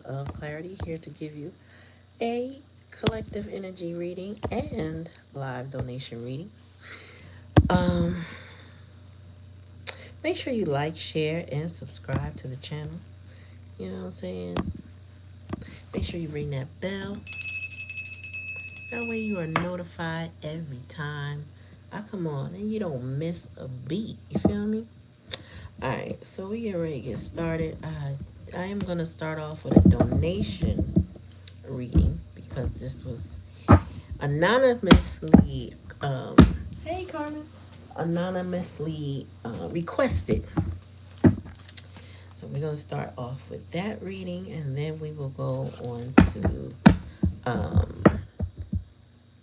of Clarity, here to give you a collective energy reading and live donation reading. Um, Make sure you like, share, and subscribe to the channel. You know what I'm saying? Make sure you ring that bell. That way you are notified every time I come on and you don't miss a beat. You feel me? Alright, so we get ready to get started. I am going to start off with a donation reading because this was anonymously, hey Carmen, anonymously requested. So we're going to start off with that reading and then we will go on to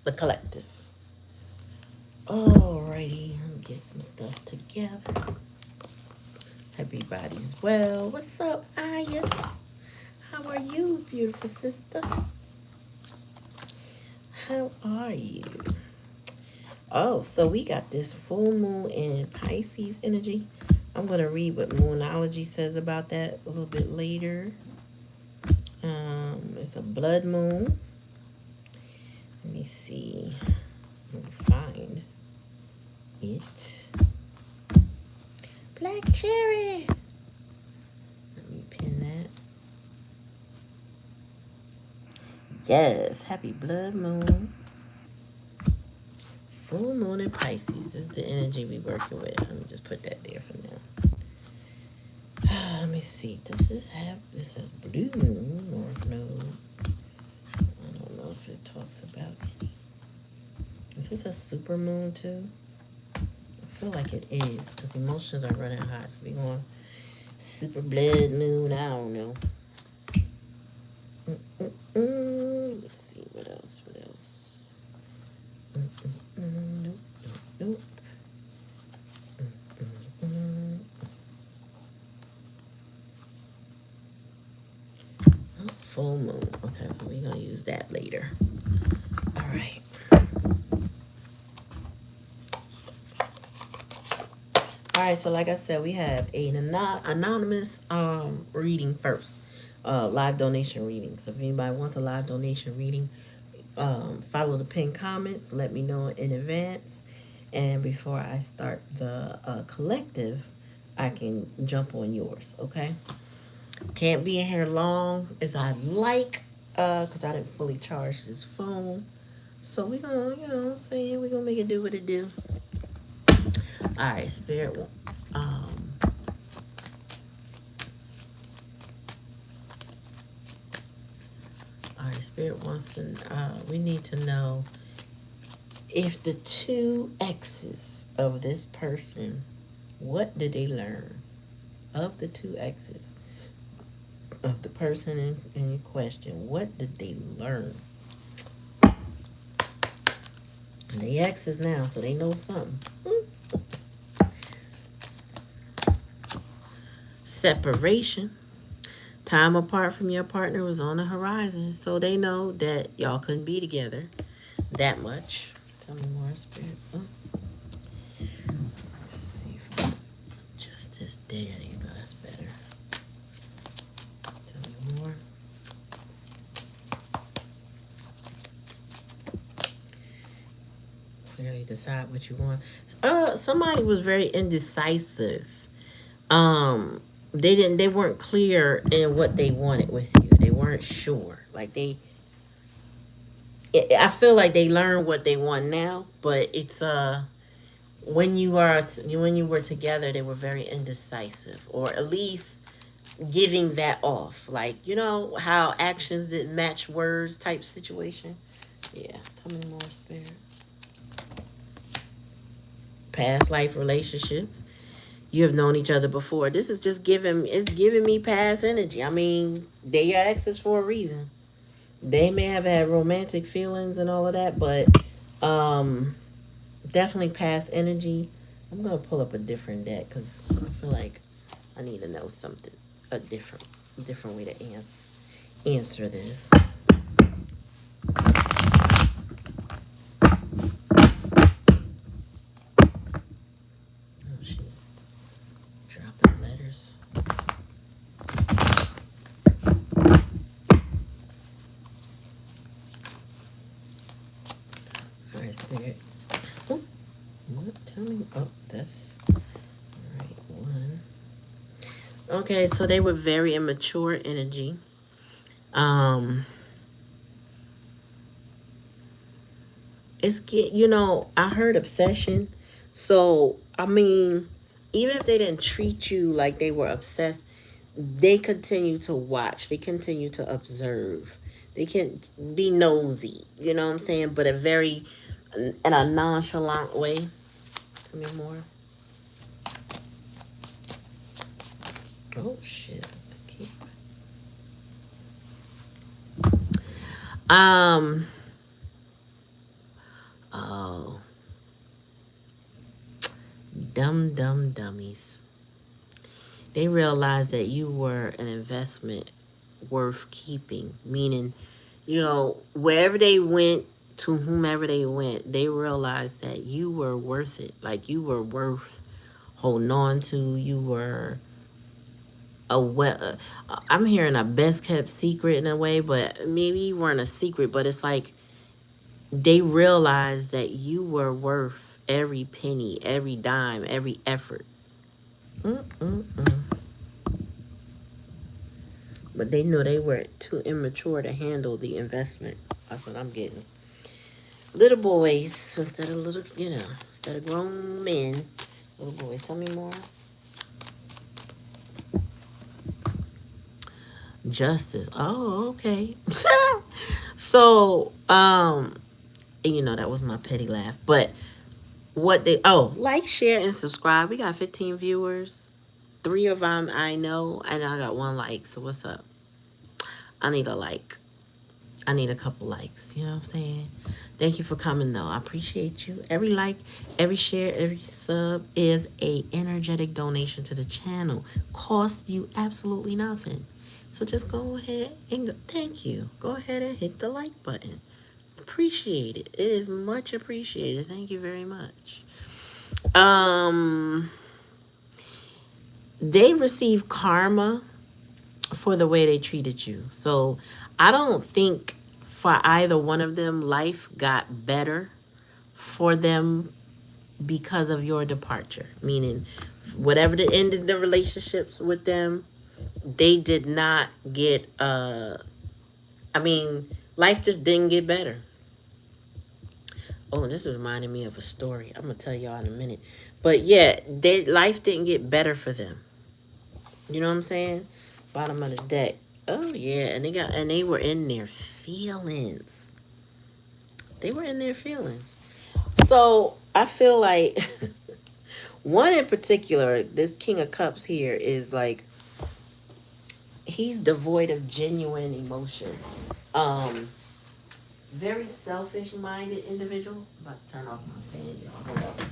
the collective. Alrighty, let me get some stuff together. Everybody's well. What's up, Aya? How are you, beautiful sister? How are you? Oh, so we got this full moon in Pisces energy. I'm going to read what Moonology says about that a little bit later. It's a blood moon. Let me see. Let me find it. Black cherry. Let me pin that. Yes, happy blood moon. Full moon in Pisces. This is the energy we working with. Let me just put that there for now. Let me see. Does this have, this has blue moon or no? I don't know if it talks about any. Is this a super moon too? I feel like it is because emotions are running hot. So we're going super blood moon. I don't know. Let's see. What else? What else? Nope. Nope. Oh, full moon. Okay, we're going to use that later. All right. All right, so like I said, we have an anonymous reading first, live donation reading. So if anybody wants a live donation reading, follow the pinned comments. Let me know in advance. And before I start the collective, I can jump on yours, okay? Can't be in here long as I like, because I didn't fully charge this phone. So we're going to, you know what I'm saying, we're going to make it do what it do. All right, Spirit. All right, Spirit wants to. We need to know if the two exes of this person, what did they learn? Of the two exes of the person in question, what did they learn? And they exes now, so they know something. Separation. Time apart from your partner was on the horizon, so they know that y'all couldn't be together that much. Tell me more, Spirit. Oh. Let's see if I adjust this. There you go. That's better. Tell me more. Clearly decide what you want. Somebody was very indecisive. They weren't clear in what they wanted with you. They weren't sure. Like I feel like they learned what they want now, but it's when you were together, they were very indecisive, or at least giving that off. Like, you know how actions didn't match words type situation. Yeah, tell me more, Spirit. Past life relationships. You have known each other before. This is just giving me past energy. I mean, they your exes for a reason. They may have had romantic feelings and all of that, but definitely past energy. I'm gonna pull up a different deck because I feel like I need to know something, a different way to answer this. Oh shit. Dropping letters. Spirit. Oh, what? Tell me. Oh, that's right. One. Okay, so they were very immature energy. Um, it's get I heard obsession. So I mean, even if they didn't treat you like they were obsessed, they continue to watch. They continue to observe. They can be nosy. You know what I'm saying? But in a nonchalant way. Tell me more. Oh shit. Keep. Um. Oh, dumb dummies. They realized that you were an investment worth keeping. Meaning, wherever they went, to whomever they went, they realized that you were worth it. Like you were worth holding on to. You were a well. I'm hearing a best kept secret in a way, but maybe you weren't a secret. But it's like they realized that you were worth every penny, every dime, every effort. Mm-mm-mm. But they knew they were too immature to handle the investment. That's what I'm getting. Little boys instead of instead of grown men. Little boys. Tell me more. Justice. Oh, okay. So, that was my petty laugh. But like, share, and subscribe. We got 15 viewers. 3 of them I know, and I got 1 like. So what's up? I need a like. I need a couple likes. You know what I'm saying? Thank you for coming, though. I appreciate you. Every like, every share, every sub is a energetic donation to the channel. Costs you absolutely nothing. So just go ahead and thank you. Go ahead and hit the like button. Appreciate it. It is much appreciated. Thank you very much. Um, they receive karma for the way they treated you. So I don't think for either one of them life got better for them because of your departure. Meaning, whatever the ended the relationships with them, they did not get. I mean, life just didn't get better. Oh, this is reminding me of a story. I'm gonna tell y'all in a minute. But yeah, life didn't get better for them. You know what I'm saying? Bottom of the deck. Oh yeah, and they were in their feelings. They were in their feelings. So I feel like one in particular, this King of Cups here is like he's devoid of genuine emotion. Um, Very selfish minded individual. I'm about to turn off my fan, y'all. Hold on.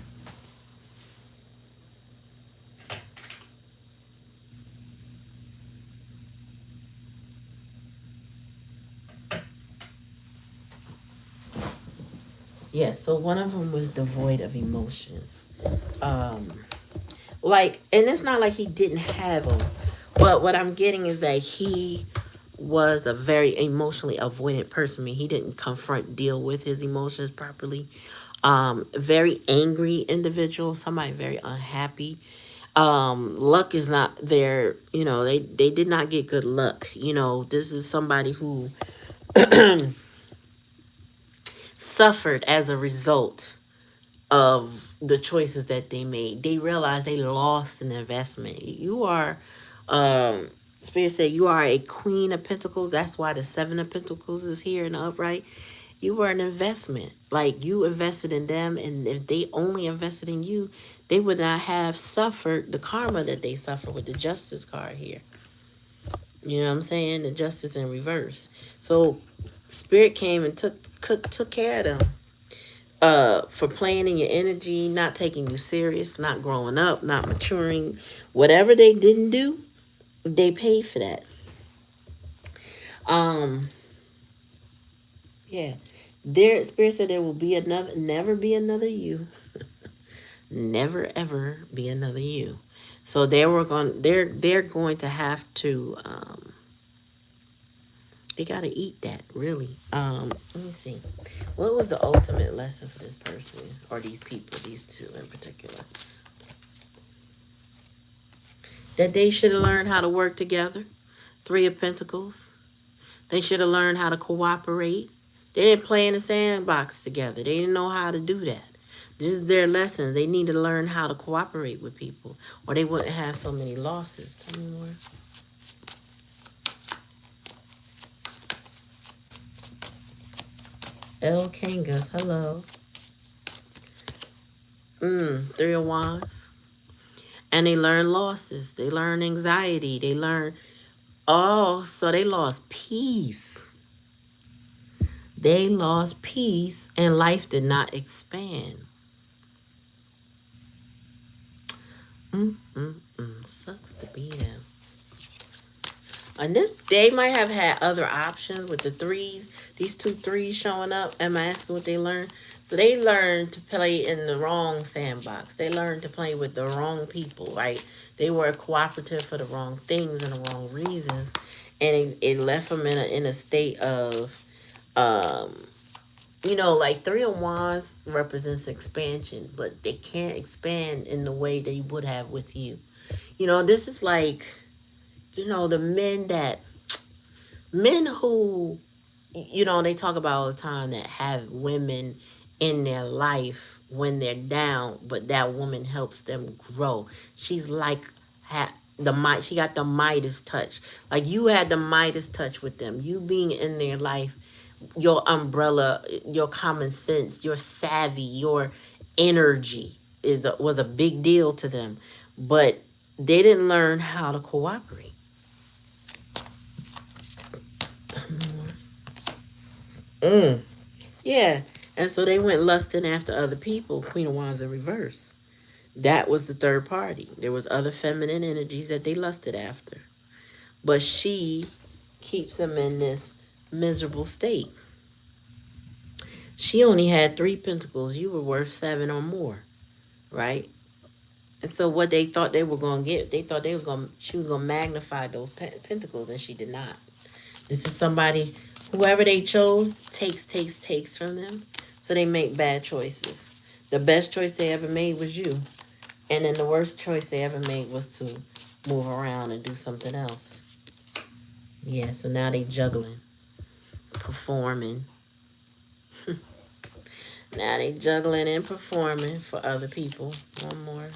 Yeah, so one of them was devoid of emotions. Um, and it's not like he didn't have them, but what I'm getting is that he was a very emotionally avoidant person. I mean, he didn't deal with his emotions properly. Very angry individual, somebody very unhappy. Luck is not there. They did not get good luck. This is somebody who suffered as a result of the choices that they made. They realized they lost an investment. You are, Spirit said, you are a Queen of Pentacles. That's why the Seven of Pentacles is here in the upright. You were an investment. Like, you invested in them, and if they only invested in you, they would not have suffered the karma that they suffered with the Justice card here. You know what I'm saying? The Justice in reverse. So Spirit came and took care of them. For playing in your energy, not taking you serious, not growing up, not maturing. Whatever they didn't do, they paid for that. Um, yeah. Their Spirit said there will be never be another you. Never ever be another you. So they're going to have to They gotta eat that, really. Let me see. What was the ultimate lesson for this person or these people, these two in particular? That they should have learned how to work together. Three of Pentacles. They should have learned how to cooperate. They didn't play in the sandbox together. They didn't know how to do that. This is their lesson. They need to learn how to cooperate with people, or they wouldn't have so many losses. Tell me more. El Kangas, hello. Three of Wands. And they learn losses. They learn anxiety. They learn, oh, so they lost peace. They lost peace and life did not expand. Sucks to be them. And this, they might have had other options with the threes. These two threes showing up. Am I asking what they learned? So they learned to play in the wrong sandbox. They learned to play with the wrong people, right? They were cooperative for the wrong things and the wrong reasons. And it left them in a state of, you know, like Three of Wands represents expansion, but they can't expand in the way they would have with you. You know, this is like, you know, the men who, you know, they talk about all the time that have women in their life when they're down, but that woman helps them grow. She's like, she got the Midas touch. Like you had the Midas touch with them. You being in their life, your umbrella, your common sense, your savvy, your energy was a big deal to them, but they didn't learn how to cooperate. Yeah, and so they went lusting after other people. Queen of Wands in reverse. That was the third party. There was other feminine energies that they lusted after, but she keeps them in this miserable state. She only had 3 pentacles. You were worth 7 or more, right? And so what they thought they were going to get, they thought she was going to magnify those pentacles, and she did not. This is somebody, whoever they chose, takes from them. So they make bad choices. The best choice they ever made was you. And then the worst choice they ever made was to move around and do something else. Yeah, so now they juggling, performing. Now they juggling and performing for other people. One more.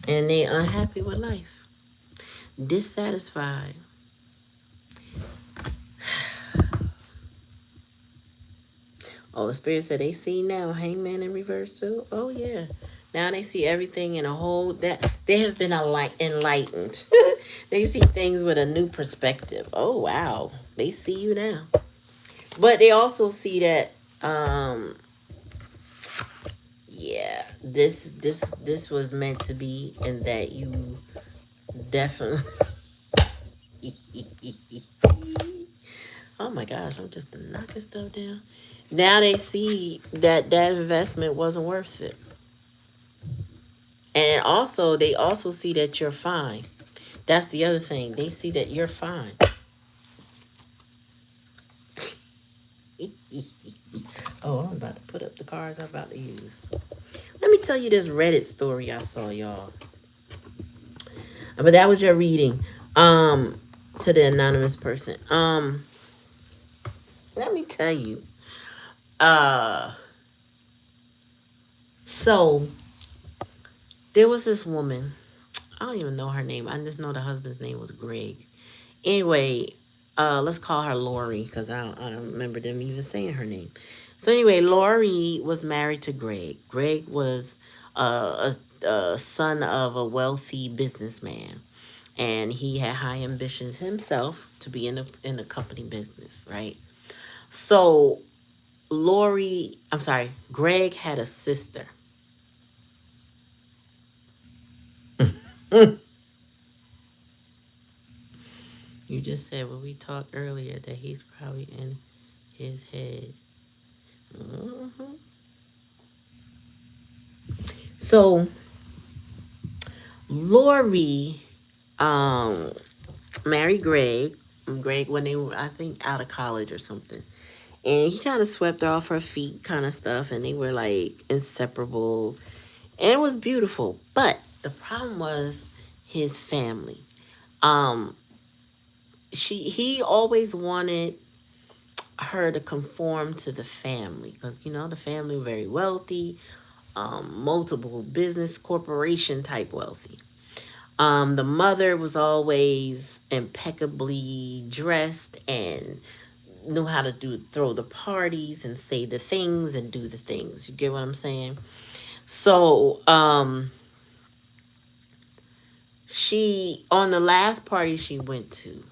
And they unhappy with life. Dissatisfied. Oh, the Spirit said they see now Hangman in reverse too. Oh yeah. Now they see everything in a whole, that they have been enlightened. They see things with a new perspective. Oh wow. They see you now. But they also see that yeah, this was meant to be, and that you definitely oh my gosh, I'm just knocking stuff down. Now they see that investment wasn't worth it. And also, they also see that you're fine. That's the other thing. They see that you're fine. Oh, I'm about to put up the cards I'm about to use. Let me tell you this Reddit story I saw, y'all. But that was your reading. To the anonymous person. Let me tell you. So there was this woman. I don't even know her name. I just know the husband's name was Greg. Anyway, let's call her Lori, because I don't remember them even saying her name. So anyway, Lori was married to Greg. Greg was a son of a wealthy businessman, and he had high ambitions himself to be in the company business, right? So Greg had a sister. You just said when we talked earlier that he's probably in his head. So Lori married Greg, Greg, when they were, I think, out of college or something. And he kind of swept her off her feet, kind of stuff, and they were like inseparable. And it was beautiful. But the problem was his family. Um, he always wanted her to conform to the family because the family very wealthy, multiple business corporation type wealthy. The mother was always impeccably dressed and knew how to throw the parties and say the things and do the things. You get what I'm saying? So, she on the last party she went to,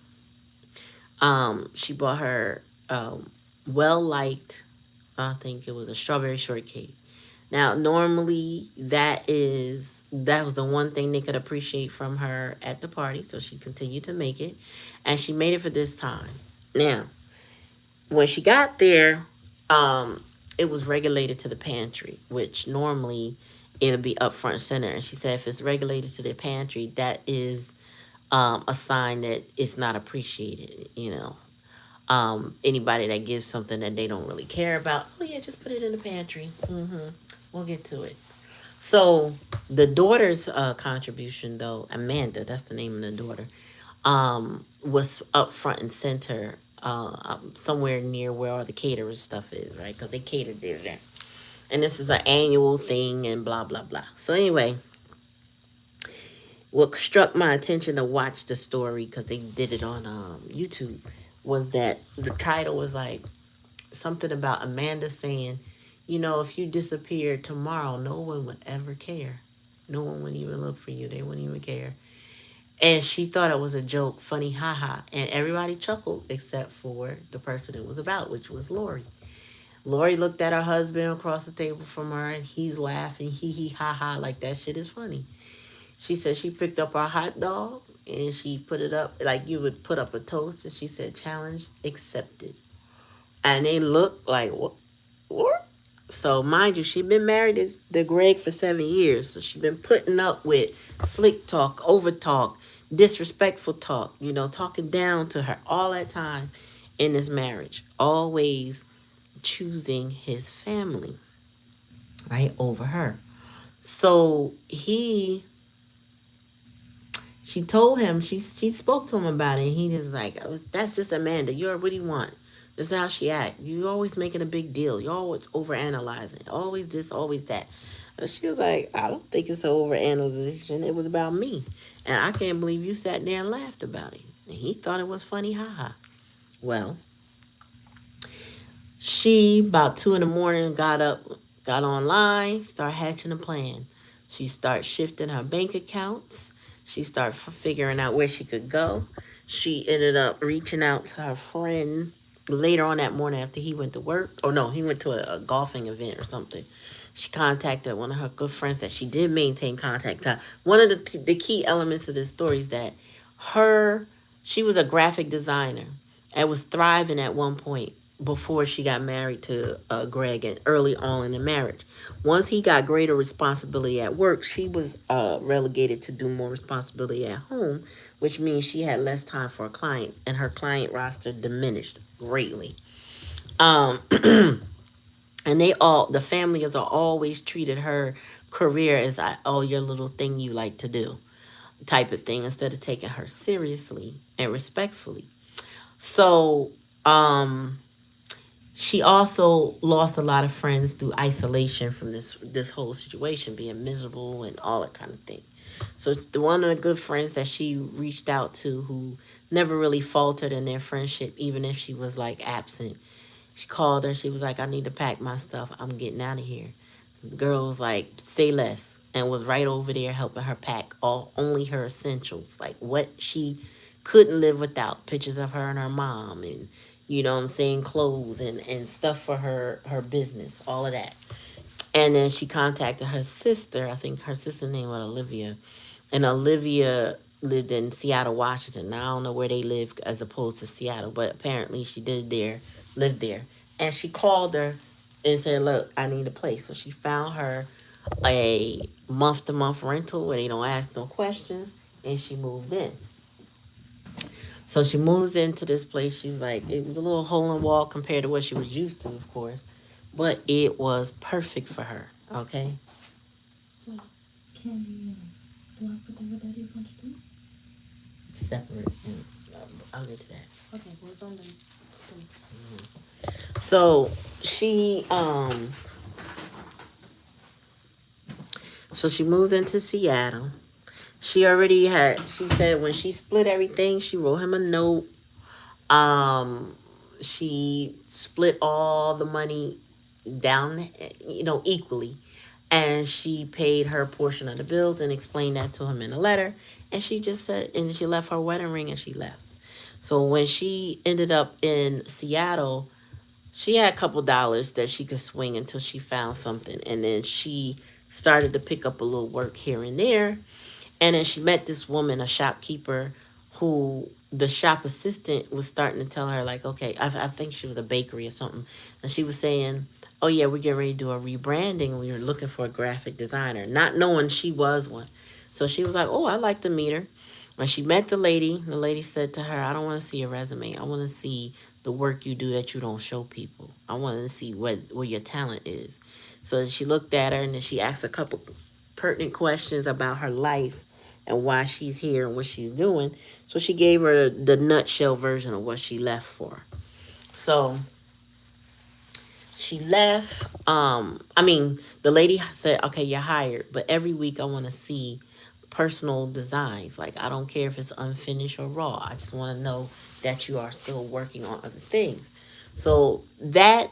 she bought her well liked. I think it was a strawberry shortcake. Now, normally that was the one thing they could appreciate from her at the party, so she continued to make it, and she made it for this time. Now, when she got there, um, it was regulated to the pantry, which normally it'll be up front and center. And she said if it's regulated to the pantry, that is a sign that it's not appreciated. Anybody that gives something that they don't really care about, oh yeah, just put it in the pantry. We'll get to it. So the daughter's contribution, though, Amanda, that's the name of the daughter, was up front and center, somewhere near where all the caterers stuff is, right? Because they catered there. And this is an annual thing and blah, blah, blah. So anyway, what struck my attention to watch the story, because they did it on YouTube, was that the title was like something about Amanda saying, if you disappeared tomorrow, no one would ever care. No one would even look for you. They wouldn't even care. And she thought it was a joke, funny, haha. And everybody chuckled except for the person it was about, which was Lori. Lori looked at her husband across the table from her, and he's laughing, hee hee ha ha, like that shit is funny. She said she picked up her hot dog and she put it up like you would put up a toast, and she said, "Challenge accepted." And they looked like, what? What? So, mind you, she'd been married to Greg for 7 years. So, she'd been putting up with slick talk, over talk, disrespectful talk, talking down to her all that time in this marriage. Always choosing his family, right, over her. So, she told him, she spoke to him about it, and he was like, "That's just Amanda. What do you want? This is how she act. You always making a big deal. You always overanalyzing. Always this, always that." And she was like, "I don't think it's overanalyzation. It was about me. And I can't believe you sat there and laughed about it." And he thought it was funny, haha. Well, she, about 2 in the morning, got up, got online, started hatching a plan. She started shifting her bank accounts. She started figuring out where she could go. She ended up reaching out to her friend later on that morning after he went to work. Oh, no, he went to a golfing event or something. She contacted one of her good friends that she did maintain contact with. One of the key elements of this story is that she was a graphic designer and was thriving at one point before she got married to Greg, and early on in the marriage. Once he got greater responsibility at work, she was relegated to do more responsibility at home, which means she had less time for her clients, and her client roster diminished greatly. Um, and the families are always treated her career as, oh, your little thing you like to do type of thing, instead of taking her seriously and respectfully. So, she also lost a lot of friends through isolation from this whole situation, being miserable and all that kind of thing. So one of the good friends that she reached out to, who never really faltered in their friendship, even if she was like absent, she called her. She was like, "I need to pack my stuff. I'm getting out of here." The girl was like, "Say less," and was right over there helping her pack only her essentials, like what she couldn't live without. Pictures of her and her mom, and what I'm saying, clothes and stuff for her business, all of that. And then she contacted her sister. I think her sister's name was Olivia. And Olivia lived in Seattle, Washington. Now, I don't know where they live as opposed to Seattle, but apparently she live there. And she called her and said, "Look, I need a place." So she found her a month-to-month rental where they don't ask no questions, and she moved in. So she moves into this place. She was like, it was a little hole in the wall compared to what she was used to, of course, but it was perfect for her. Okay. So, candy yams. Do I put that with daddy's lunch too? Separate. And, I'll get to that. Okay, well, it's on the stove. So she so she moves into Seattle. She already had. She said when she split everything, she wrote him a note. Um, she split all the money down, equally, and she paid her portion of the bills and explained that to him in a letter. And she just said, and she left her wedding ring and she left. So when she ended up in Seattle, she had a couple dollars that she could swing until she found something, and then she started to pick up a little work here and there. And then she met this woman, a shopkeeper, who the shop assistant was starting to tell her, like, okay, I think she was a bakery or something. And she was saying, oh, yeah, we're getting ready to do a rebranding. And we were looking for a graphic designer, not knowing she was one. So she was like, oh, I'd like to meet her. When she met the lady said to her, I don't want to see your resume. I want to see the work you do that you don't show people. I want to see where your talent is. So she looked at her and then she asked a couple pertinent questions about her life and why she's here and what she's doing. So she gave her the nutshell version of what she left for. So she left. The lady said, okay, you're hired, but every week I want to see personal designs. Like, I don't care if it's unfinished or raw. I just want to know that you are still working on other things. So that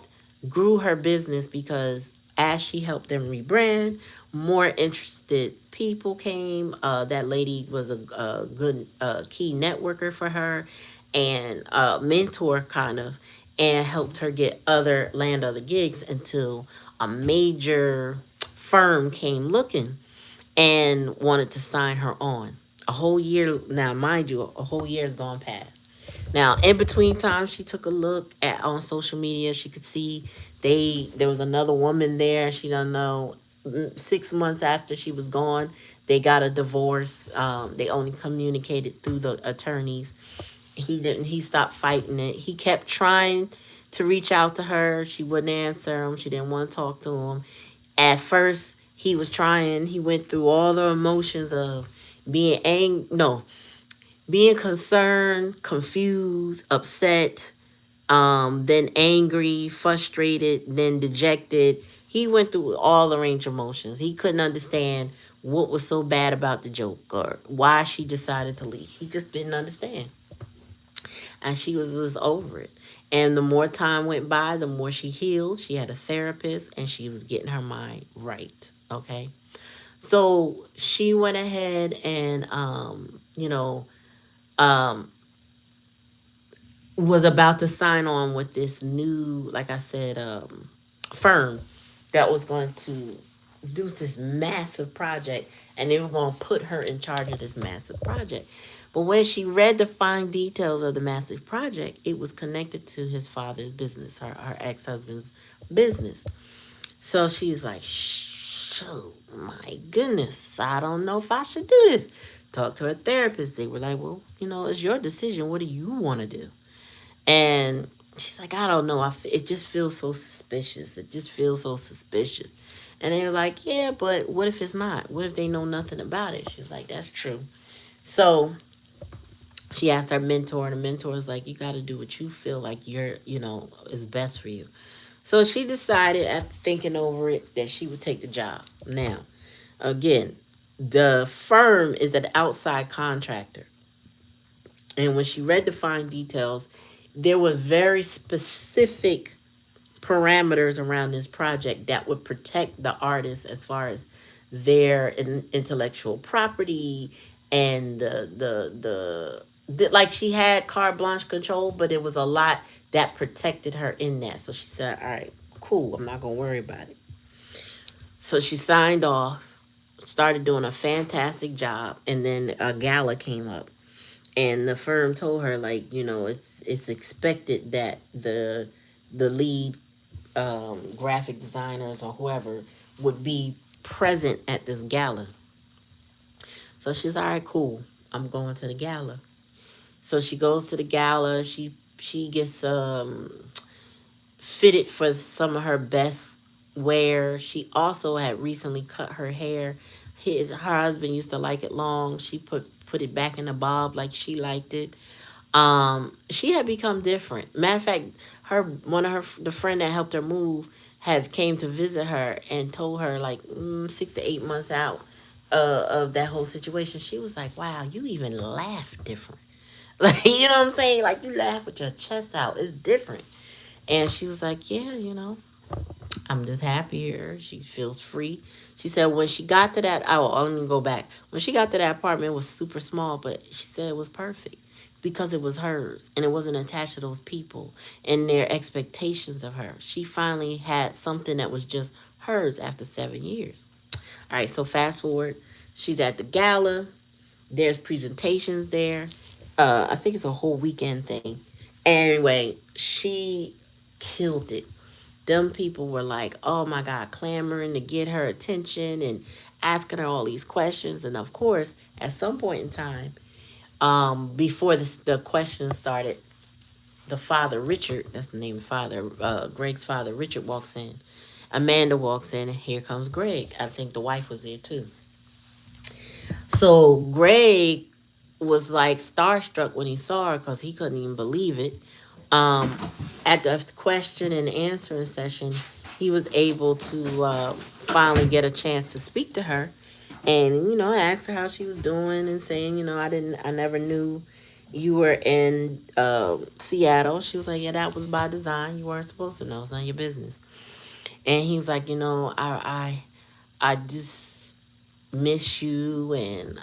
grew her business because as she helped them rebrand, more interested people came. That lady was a good key networker for her and mentor, kind of, and helped her get other gigs until a major firm came looking and wanted to sign her on. A whole year now, mind you, a whole year has gone past. Now, in between times, she took a look at on social media. She could see there was another woman there. She don't know. 6 months after she was gone, they got a divorce. They only communicated through the attorneys. He didn't. He stopped fighting it. He kept trying to reach out to her. She wouldn't answer him. She didn't want to talk to him. At first, he was trying. He went through all the emotions of being concerned, confused, upset, then angry, frustrated, then dejected. He went through all the range of emotions. He couldn't understand what was so bad about the joke or why she decided to leave. He just didn't understand. And she was just over it. And the more time went by, the more she healed. She had a therapist and she was getting her mind right. Okay. So she went ahead and, um, was about to sign on with this new, like I said, firm that was going to do this massive project, and they were going to put her in charge of this massive project. But when she read the fine details of the massive project, it was connected to his father's business, her ex-husband's business. So she's like, shoot, my goodness, I don't know if I should do this. Talk to her therapist. They were like, well, it's your decision. What do you want to do? And she's like, I don't know. It just feels so suspicious. It just feels so suspicious. And they were like, yeah, but what if it's not? What if they know nothing about it? She's like, that's true. So she asked her mentor, and the mentor was like, you got to do what you feel like is best for you. So she decided, after thinking over it, that she would take the job. Now, again, the firm is an outside contractor. And when she read the fine details, there was very specific parameters around this project that would protect the artist as far as their intellectual property and like she had carte blanche control, but it was a lot that protected her in that. So she said, all right, cool, I'm not gonna worry about it. So she signed off, started doing a fantastic job, and then a gala came up, and the firm told her, like, it's expected that the lead graphic designers or whoever would be present at this gala. So she's all right, cool, I'm going to the gala. So she goes to the gala. She gets fitted for some of her best wear. She also had recently cut her hair. Her husband used to like it long. She put it back in a bob like she liked it. She had become different. Matter of fact, her one of her the friend that helped her move had came to visit her and told her like 6 to 8 months out of that whole situation. She was like, "Wow, you even laugh different." Like, you know what I'm saying? Like, you laugh with your chest out. It's different. And she was like, "Yeah, I'm just happier." She feels free. She said when she got to that, I'll even go back. When she got to that apartment, it was super small, but she said it was perfect because it was hers and it wasn't attached to those people and their expectations of her. She finally had something that was just hers after 7 years. All right, so fast forward. She's at the gala. There's presentations there. I think it's a whole weekend thing. Anyway, she killed it. Them people were like, oh my God, clamoring to get her attention and asking her all these questions. And of course, at some point in time, before the questions started, the father, Richard, that's the name of the father, Greg's father, Richard walks in. Amanda walks in, and here comes Greg. I think the wife was there too. So Greg was like starstruck when he saw her because he couldn't even believe it. Um, at the question and answering session, he was able to finally get a chance to speak to her, and I asked her how she was doing, and saying, I never knew you were in Seattle. She was like, yeah, that was by design. You weren't supposed to know. It's not your business. And he was like, I just miss you, and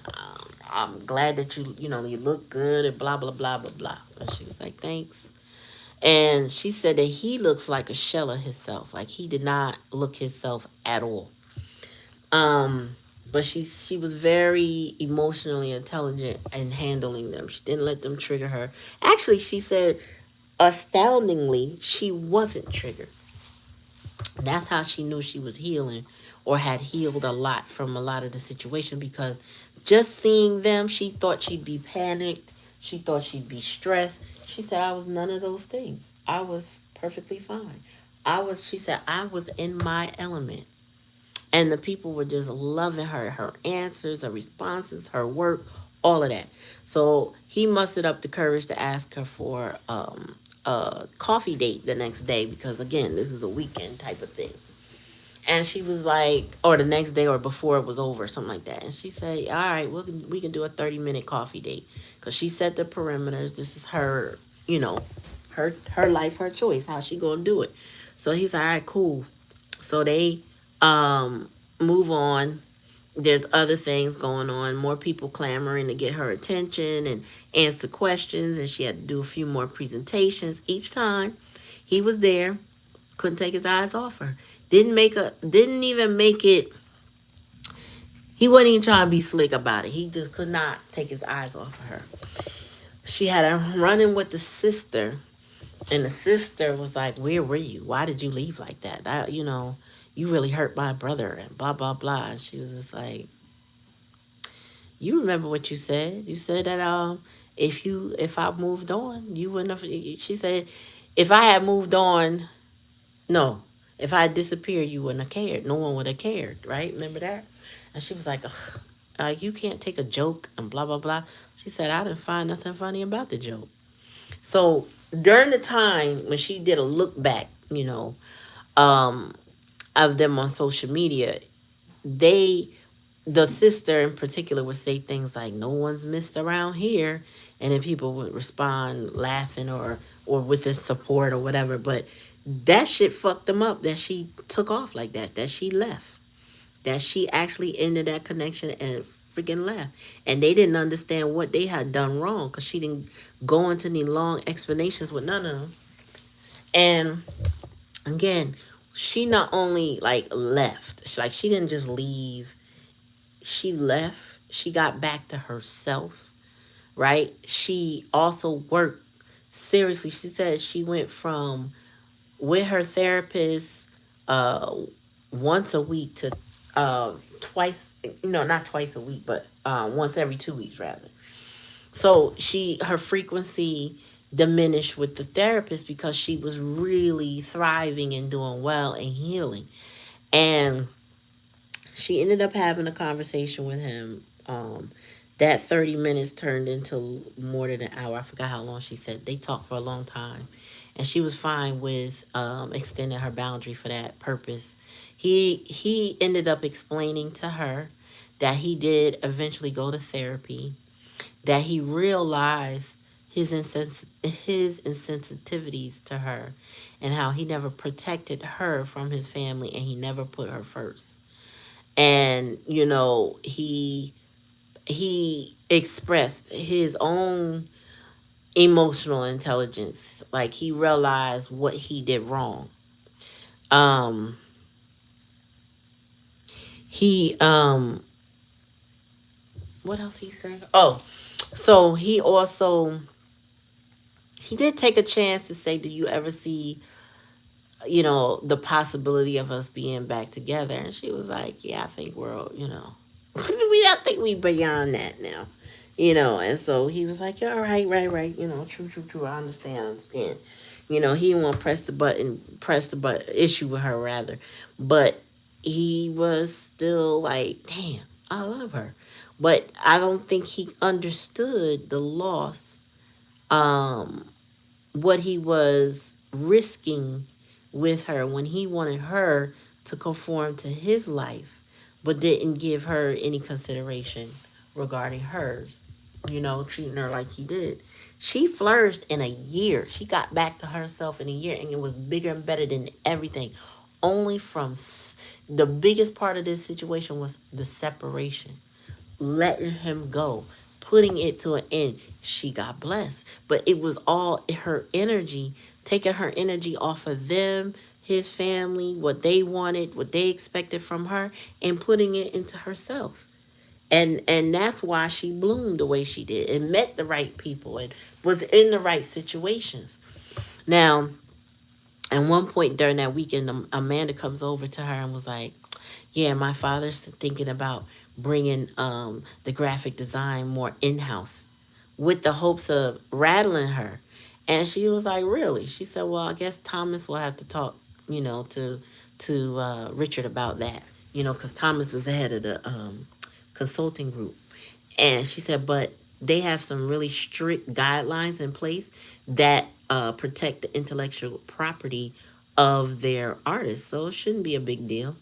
I'm glad that you look good, and blah blah blah blah blah. And she was like, thanks. And she said that he looks like a shell of himself. Like, he did not look himself at all. Um, but she was very emotionally intelligent in handling them. She didn't let them trigger her. Actually, she said, astoundingly, she wasn't triggered. That's how she knew she was healing, or had healed a lot from a lot of the situation, because just seeing them, she thought she'd be panicked. She thought she'd be stressed. She said, I was none of those things. I was perfectly fine. She said, I was in my element. And the people were just loving her answers, her responses, her work, all of that. So he mustered up the courage to ask her for a coffee date the next day, because, again, this is a weekend type of thing. And she was like, or the next day or before it was over, something like that. And she said, all right, we can do a 30-minute coffee date. Because she set the perimeters. This is her, her life, her choice, how she going to do it. So he's all right, cool. So they um, move on. There's other things going on, more people clamoring to get her attention and answer questions. And she had to do a few more presentations. Each time he was there, couldn't take his eyes off her. Didn't even make it. He wasn't even trying to be slick about it. He just could not take his eyes off of her. She had a run-in with the sister, and the sister was like, where were you? Why did you leave like that? You really hurt my brother, and blah blah blah. And she was just like, you remember what you said? You said that if I moved on, you wouldn't have. She said, if I had moved on, no, if I had disappeared, you wouldn't have cared. No one would have cared, right? Remember that? And she was like, ugh, you can't take a joke and blah, blah, blah. She said, I didn't find nothing funny about the joke. So during the time when she did a look back, um, of them on social media, they, the sister in particular, would say things like, no one's missed around here. And then people would respond laughing, or with this support or whatever. But that shit fucked them up, that she took off like that she left, that she actually ended that connection and freaking left. And they didn't understand what they had done wrong, because she didn't go into any long explanations with none of them. And again, she not only like left, she didn't just leave, she left, she got back to herself, right? She also worked seriously. She said she went from with her therapist uh, once a week to twice, not twice a week, but once every 2 weeks rather. So her frequency diminished with the therapist because she was really thriving and doing well and healing. And she ended up having a conversation with him. That 30 minutes turned into more than an hour. I forgot how long she said. They talked for a long time. And she was fine with extending her boundary for that purpose. He ended up explaining to her that he did eventually go to therapy, that he realized his insensitivities to her, and how he never protected her from his family and he never put her first. And he expressed his own emotional intelligence, like he realized what he did wrong. um he what else he said? Oh, so he did take a chance to say, do you ever see the possibility of us being back together? And she was like, yeah, I think I think we beyond that now. And so he was like, yeah, all right, right, true, true, true, I understand. He didn't want to press the button issue with her, rather. But he was still like, damn, I love her. But I don't think he understood the loss, um what he was risking with her when he wanted her to conform to his life, but didn't give her any consideration regarding hers, treating her like he did. She flourished in a year. She got back to herself in a year, and it was bigger and better than everything. Only from the biggest part of this situation was the separation, letting him go, putting it to an end. She got blessed. But it was all her energy, taking her energy off of them, his family, what they wanted, what they expected from her, and putting it into herself. And that's why she bloomed the way she did and met the right people and was in the right situations. Now, at one point during that weekend, Amanda comes over to her and was like, yeah, my father's thinking about bringing the graphic design more in-house with the hopes of rattling her. And she was like, really? She said, well, I guess Thomas will have to talk, to Richard about that, because Thomas is the head of the consulting group. And she said, but they have some really strict guidelines in place that protect the intellectual property of their artists. So it shouldn't be a big deal.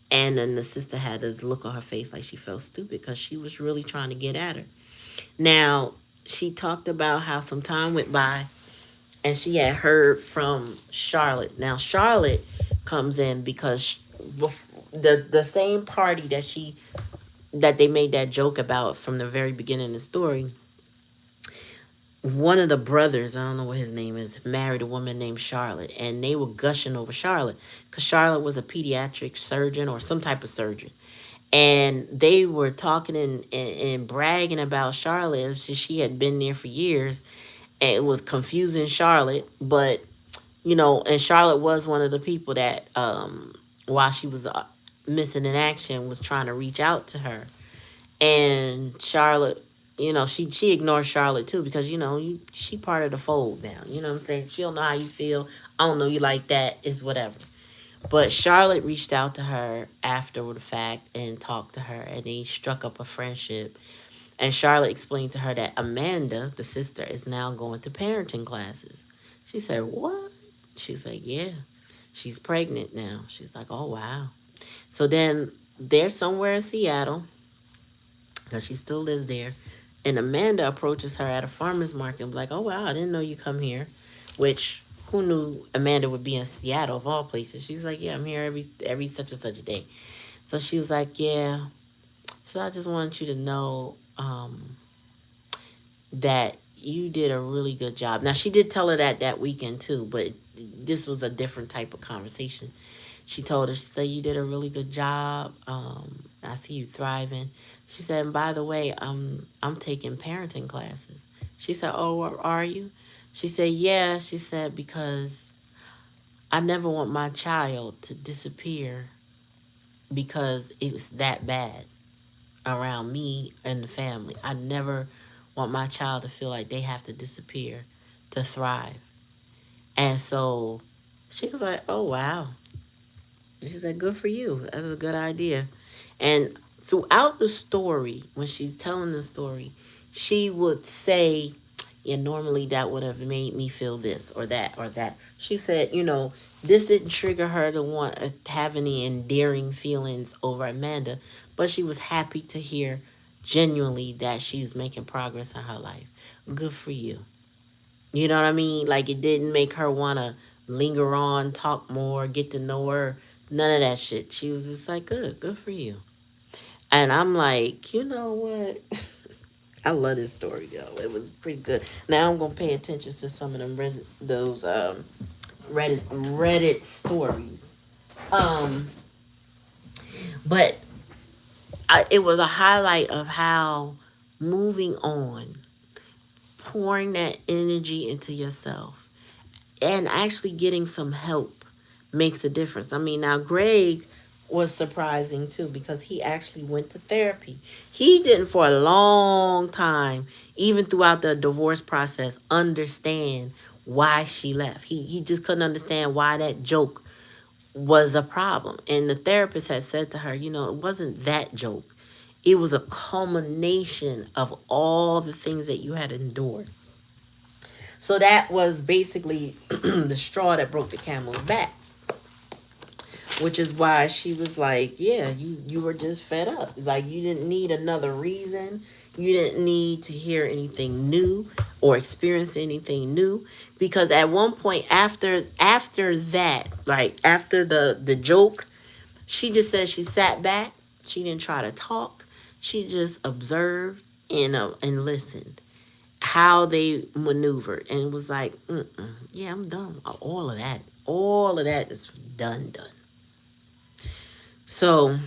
And then the sister had a look on her face like she felt stupid because she was really trying to get at her. Now, she talked about how some time went by and she had heard from Charlotte. Now, Charlotte comes in because the same party that they made that joke about from the very beginning of the story, one of the brothers, I don't know what his name is, married a woman named Charlotte, and they were gushing over Charlotte because Charlotte was a pediatric surgeon or some type of surgeon. And they were talking and bragging about Charlotte. She had been there for years, and it was confusing Charlotte. But and Charlotte was one of the people that, while she was missing in action, was trying to reach out to her. And Charlotte, she ignored Charlotte too because she part of the fold now. You know what I'm saying? She don't know how you feel. I don't know you like that. It's whatever. But Charlotte reached out to her after the fact and talked to her, and they struck up a friendship. And Charlotte explained to her that Amanda, the sister, is now going to parenting classes. She said, what? She's like, yeah. She's pregnant now. She's like, oh, wow. So then they're somewhere in Seattle because she still lives there. And Amanda approaches her at a farmer's market and was like, oh, wow, I didn't know you come here. Which, who knew Amanda would be in Seattle of all places? She's like, yeah, I'm here every such and such a day. So she was like, yeah. So I just want you to know that you did a really good job. Now, she did tell her that weekend too, but this was a different type of conversation. She told her, she said, you did a really good job. I see you thriving. She said, and by the way, I'm taking parenting classes. She said, oh, are you? She said, yeah. She said, because I never want my child to disappear because it was that bad around me and the family. I never want my child to feel like they have to disappear to thrive. And so she was like, oh, wow. She said, good for you. That's a good idea. And throughout the story, when she's telling the story, she would say, yeah, normally that would have made me feel this or that or that. She said, this didn't trigger her to want to have any endearing feelings over Amanda, but she was happy to hear genuinely that she's making progress in her life. Good for you. You know what I mean? Like it didn't make her want to linger on, talk more, get to know her. None of that shit. She was just like, good for you. And I'm like, you know what? I love this story, yo. It was pretty good. Now I'm gonna pay attention to some of them those Reddit stories. Um, but it was a highlight of how moving on, pouring that energy into yourself, and actually getting some help makes a difference. I mean, now Greg was surprising too because he actually went to therapy. He didn't for a long time, even throughout the divorce process, understand why she left. He just couldn't understand why that joke was a problem. And the therapist had said to her, it wasn't that joke. It was a culmination of all the things that you had endured. So that was basically the straw that broke the camel's back, which is why she was like, yeah, you were just fed up. Like you didn't need another reason. You didn't need to hear anything new or experience anything new, because at one point after that, like after the joke, she just said she sat back. She didn't try to talk. She just observed and listened how they maneuvered and was like, yeah, I'm done. All of that is done. So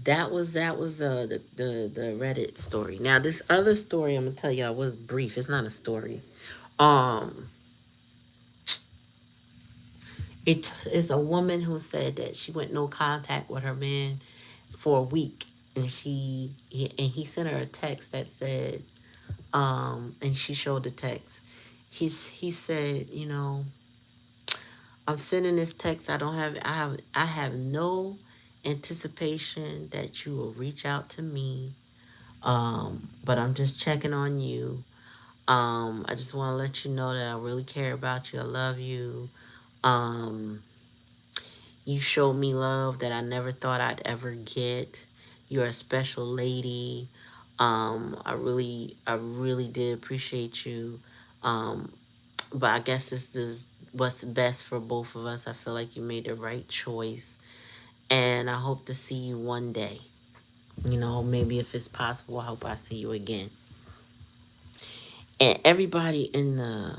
that was the Reddit story. Now this other story I'm gonna tell y'all was brief. It's not a story. Um, it is a woman who said that she went no contact with her man for a week, and he sent her a text that said, and she showed the text. He said, I'm sending this text. I have no anticipation that you will reach out to me. But I'm just checking on you. I just want to let you know that I really care about you. I love you. Um, you showed me love that I never thought I'd ever get. You're a special lady. I really did appreciate you. Um, but I guess this is what's best for both of us. I feel like you made the right choice, and I hope to see you one day. Maybe if it's possible, I hope I see you again. And everybody in the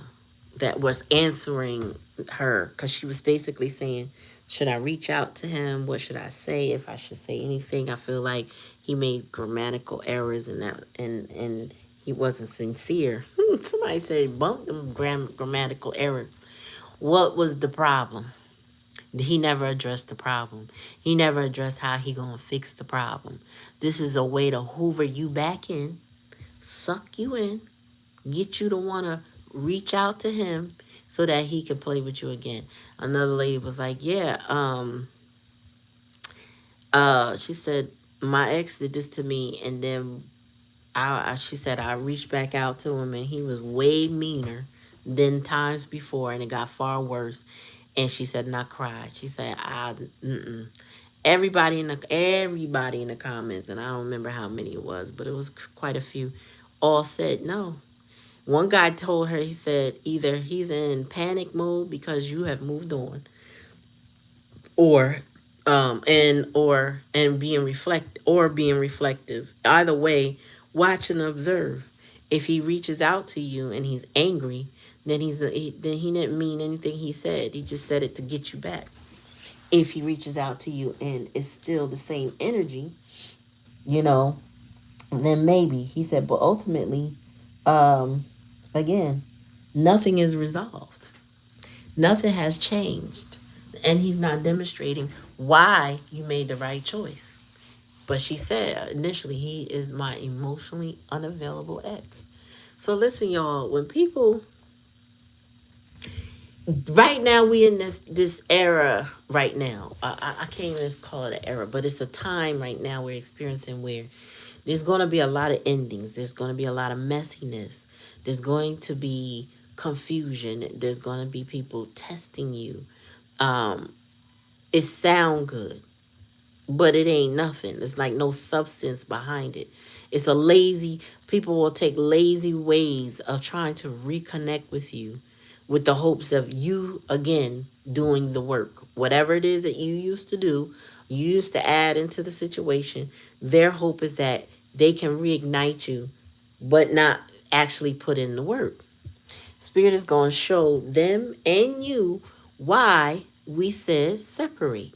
that was answering her, because she was basically saying, should I reach out to him? What should I say? If I should say anything? I feel like he made grammatical errors and that and he wasn't sincere. Somebody said bump them grammatical errors. What was the problem? He never addressed the problem. He never addressed how he gonna fix the problem. This is a way to hoover you back in, suck you in, get you to want to reach out to him so that he can play with you again. Another lady was like, yeah, she said, my ex did this to me, and then she said, I reached back out to him, and he was way meaner than times before, and it got far worse. And she said, and I cried. She said, everybody in the comments, and I don't remember how many it was, but it was quite a few, all said no. One guy told her, he said, either he's in panic mode because you have moved on, or being reflective. Either way, watch and observe. If he reaches out to you and he's angry, then then he didn't mean anything he said. He just said it to get you back. If he reaches out to you and it's still the same energy, you know, then maybe he said. But ultimately, um, again, nothing is resolved. Nothing has changed, and he's not demonstrating why you made the right choice. But she said initially, he is my emotionally unavailable ex. So listen, y'all, when people right now we in this era right now. I can't even call it an era, but it's a time right now we're experiencing where there's going to be a lot of endings. There's going to be a lot of messiness. There's going to be confusion. There's going to be people testing you. Um, it sound good, but it ain't nothing. It's like no substance behind it. It's a lazy, people will take lazy ways of trying to reconnect with you with the hopes of you again doing the work. Whatever it is that you used to do, you used to add into the situation, their hope is that they can reignite you, but not actually put in the work. Spirit is going to show them and you why we said separate.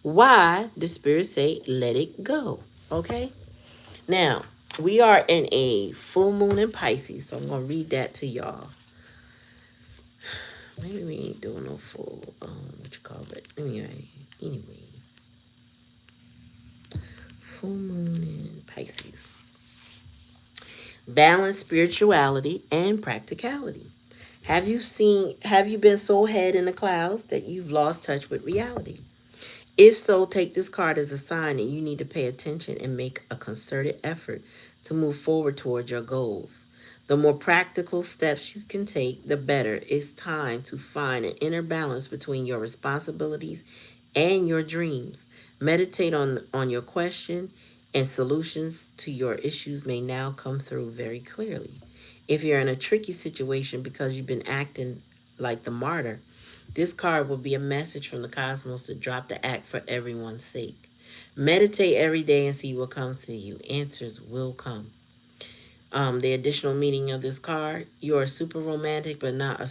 Why the Spirit say let it go. Okay? Now, we are in a full moon in Pisces, so I'm going to read that to y'all. Maybe we ain't doing no full, what you call it? Anyway, full moon in Pisces. Balance spirituality and practicality. Have you been so head in the clouds that you've lost touch with reality? If so, take this card as a sign that you need to pay attention and make a concerted effort to move forward toward your goals. The more practical steps you can take, the better. It's time to find an inner balance between your responsibilities and your dreams. Meditate on your question, and solutions to your issues may now come through very clearly. If you're in a tricky situation because you've been acting like the martyr, this card will be a message from the cosmos to drop the act for everyone's sake. Meditate every day and see what comes to you. Answers will come. The additional meaning of this card: you are super romantic, but not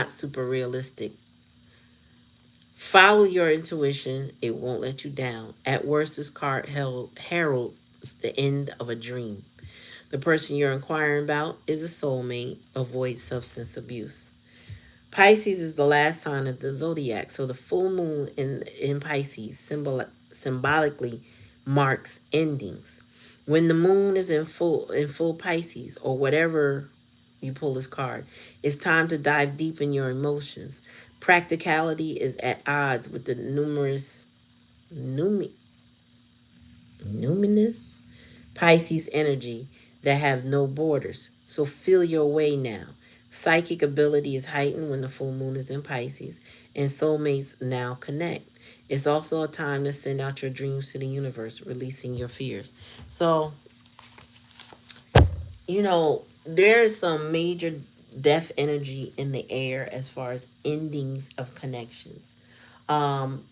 super realistic. Follow your intuition; it won't let you down. At worst, this card heralds the end of a dream. The person you're inquiring about is a soulmate. Avoid substance abuse. Pisces is the last sign of the zodiac, so the full moon in Pisces symbolically marks endings. When the moon is in full Pisces, or whatever you pull this card, it's time to dive deep in your emotions. Practicality is at odds with the numinous Pisces energy that have no borders. So feel your way now. Psychic ability is heightened when the full moon is in Pisces, and soulmates now connect. It's also a time to send out your dreams to the universe, releasing your fears. So, there is some major death energy in the air as far as endings of connections.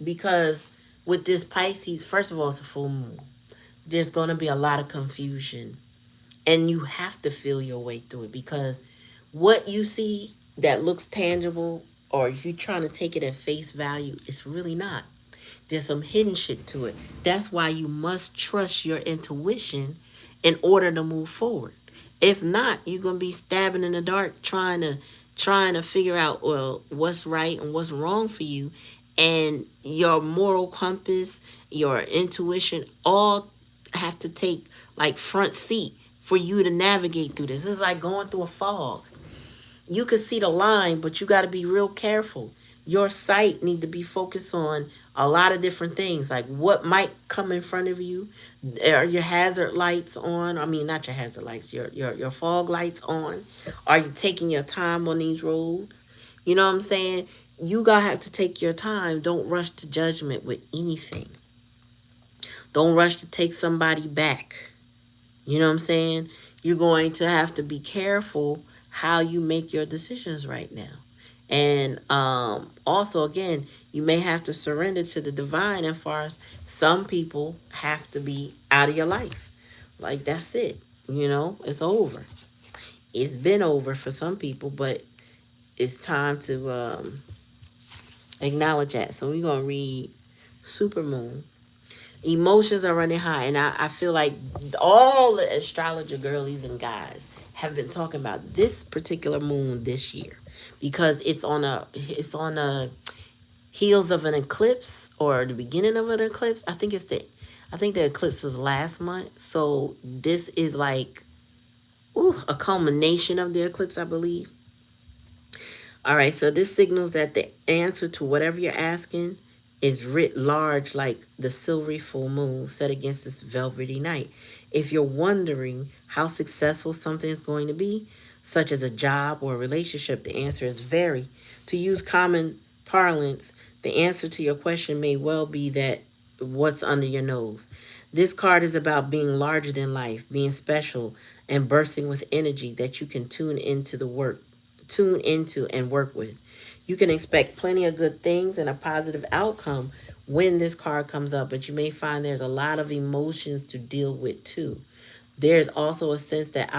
Because with this Pisces, first of all, it's a full moon. There's going to be a lot of confusion, and you have to feel your way through it, because what you see that looks tangible, or if you're trying to take it at face value, it's really not. There's some hidden shit to it. That's why you must trust your intuition in order to move forward. If not, you're gonna be stabbing in the dark trying to figure out, well, what's right and what's wrong for you, and your moral compass, your intuition, all have to take like front seat for you to navigate through this. It's like going through a fog. You can see the line, but you got to be real careful. Your sight need to be focused on a lot of different things, like what might come in front of you. Are your hazard lights on? I mean, not your hazard lights, your fog lights on. Are you taking your time on these roads? You know what I'm saying? You gotta have to take your time. Don't rush to judgment with anything. Don't rush to take somebody back. You know what I'm saying? You're going to have to be careful how you make your decisions right now. And also, again, you may have to surrender to the divine as far as some people have to be out of your life. Like, that's it. It's over. It's been over for some people, but it's time to acknowledge that. So we're going to read Supermoon. Emotions are running high, and I feel like all the astrologer girlies and guys have been talking about this particular moon this year, because it's on a heels of an eclipse, or the beginning of an eclipse. I think it's I think the eclipse was last month. So this is like a culmination of the eclipse, I believe. All right, so this signals that the answer to whatever you're asking is writ large like the silvery full moon set against this velvety night. If you're wondering how successful something is going to be, such as a job or a relationship, the answer is very. To use common parlance, the answer to your question may well be that what's under your nose. This card is about being larger than life, being special, and bursting with energy that you can tune into and work with. You can expect plenty of good things and a positive outcome when this card comes up, but you may find there's a lot of emotions to deal with too. There's also a sense that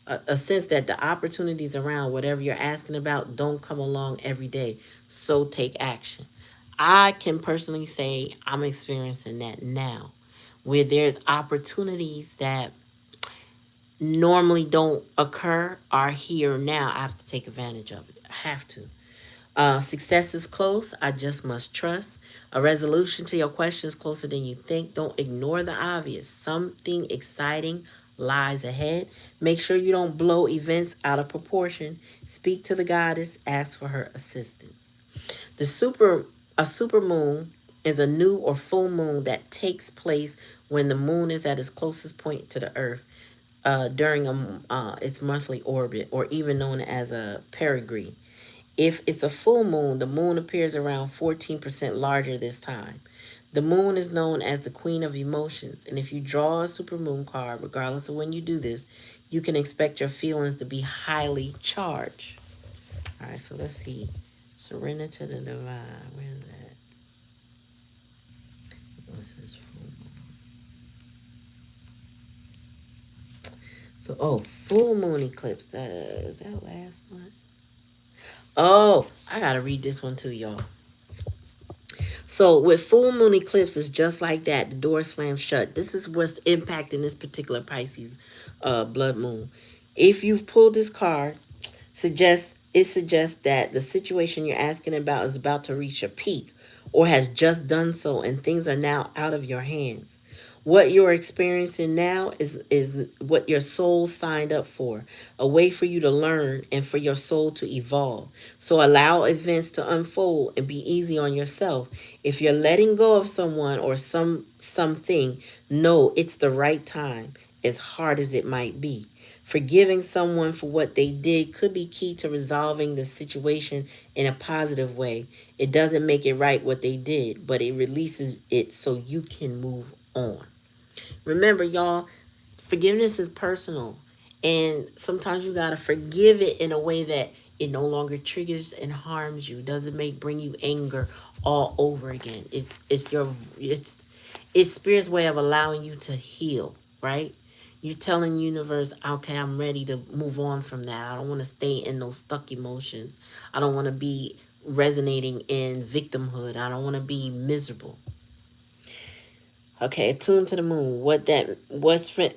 a sense that the opportunities around whatever you're asking about don't come along every day. So take action. I can personally say I'm experiencing that now, where there's opportunities that normally don't occur are here now. I have to take advantage of it. I have to. Success is close. I just must trust. A resolution to your question is closer than you think. Don't ignore the obvious. Something exciting lies ahead. Make sure you don't blow events out of proportion. Speak to the goddess. Ask for her assistance. The super a super moon is a new or full moon that takes place when the moon is at its closest point to the earth during its monthly orbit, or even known as a perigee. If it's a full moon, the moon appears around 14% larger this time. The moon is known as the queen of emotions, and if you draw a supermoon card, regardless of when you do this, you can expect your feelings to be highly charged. All right, so let's see. Surrender to the divine. Where is that? What's this full moon? So, full moon eclipse. Is that last month? Oh, I gotta read this one too, y'all. So with full moon eclipses, just like that, the door slams shut. This is what's impacting this particular Pisces blood moon. If you've pulled this card, suggests that the situation you're asking about is about to reach a peak or has just done so, and things are now out of your hands. What you're experiencing now is what your soul signed up for, a way for you to learn and for your soul to evolve. So allow events to unfold and be easy on yourself. If you're letting go of someone or something, know it's the right time, as hard as it might be. Forgiving someone for what they did could be key to resolving the situation in a positive way. It doesn't make it right what they did, but it releases it so you can move on. Remember, y'all, forgiveness is personal. And sometimes you gotta forgive it in a way that it no longer triggers and harms you. Doesn't make bring you anger all over again. It's spirit's way of allowing you to heal, right? You telling universe, okay, I'm ready to move on from that. I don't want to stay in those stuck emotions. I don't want to be resonating in victimhood. I don't want to be miserable. Okay, attuned to the moon.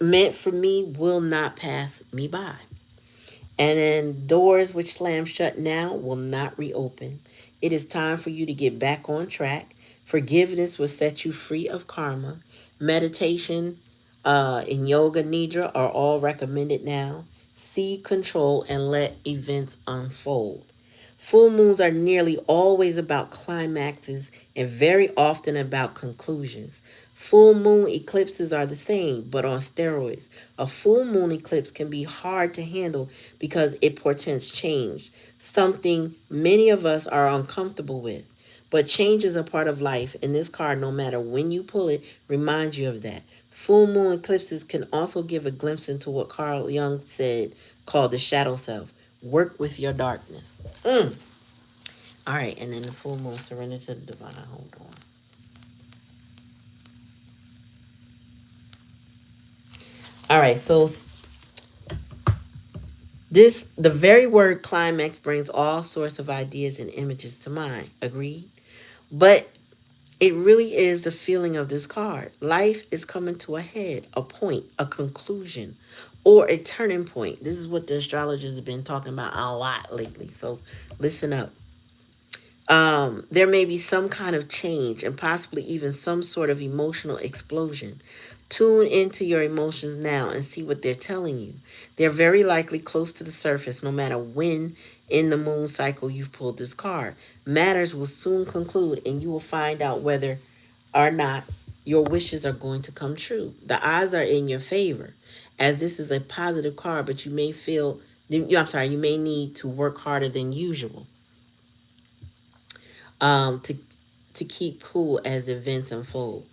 Meant for me will not pass me by. And then doors which slam shut now will not reopen. It is time for you to get back on track. Forgiveness will set you free of karma. Meditation and yoga nidra are all recommended now. See, control, and let events unfold. Full moons are nearly always about climaxes and very often about conclusions. Full moon eclipses are the same, but on steroids. A full moon eclipse can be hard to handle because it portends change, something many of us are uncomfortable with. But change is a part of life, and this card, no matter when you pull it, reminds you of that. Full moon eclipses can also give a glimpse into what Carl Jung said called the shadow self. Work with your darkness. All right, and then the full moon, surrender to the divine. Hold on. All right, so the very word climax brings all sorts of ideas and images to mind. Agreed? But it really is the feeling of this card. Life is coming to a head, a point, a conclusion, or a turning point. This is what the astrologers have been talking about a lot lately. So listen up. There may be some kind of change and possibly even some sort of emotional explosion. Tune into your emotions now and see what they're telling you. They're very likely close to the surface no matter when in the moon cycle you've pulled this card. Matters will soon conclude and you will find out whether or not your wishes are going to come true. The odds are in your favor as this is a positive card, but you may need to work harder than usual um, to to keep cool as events unfold.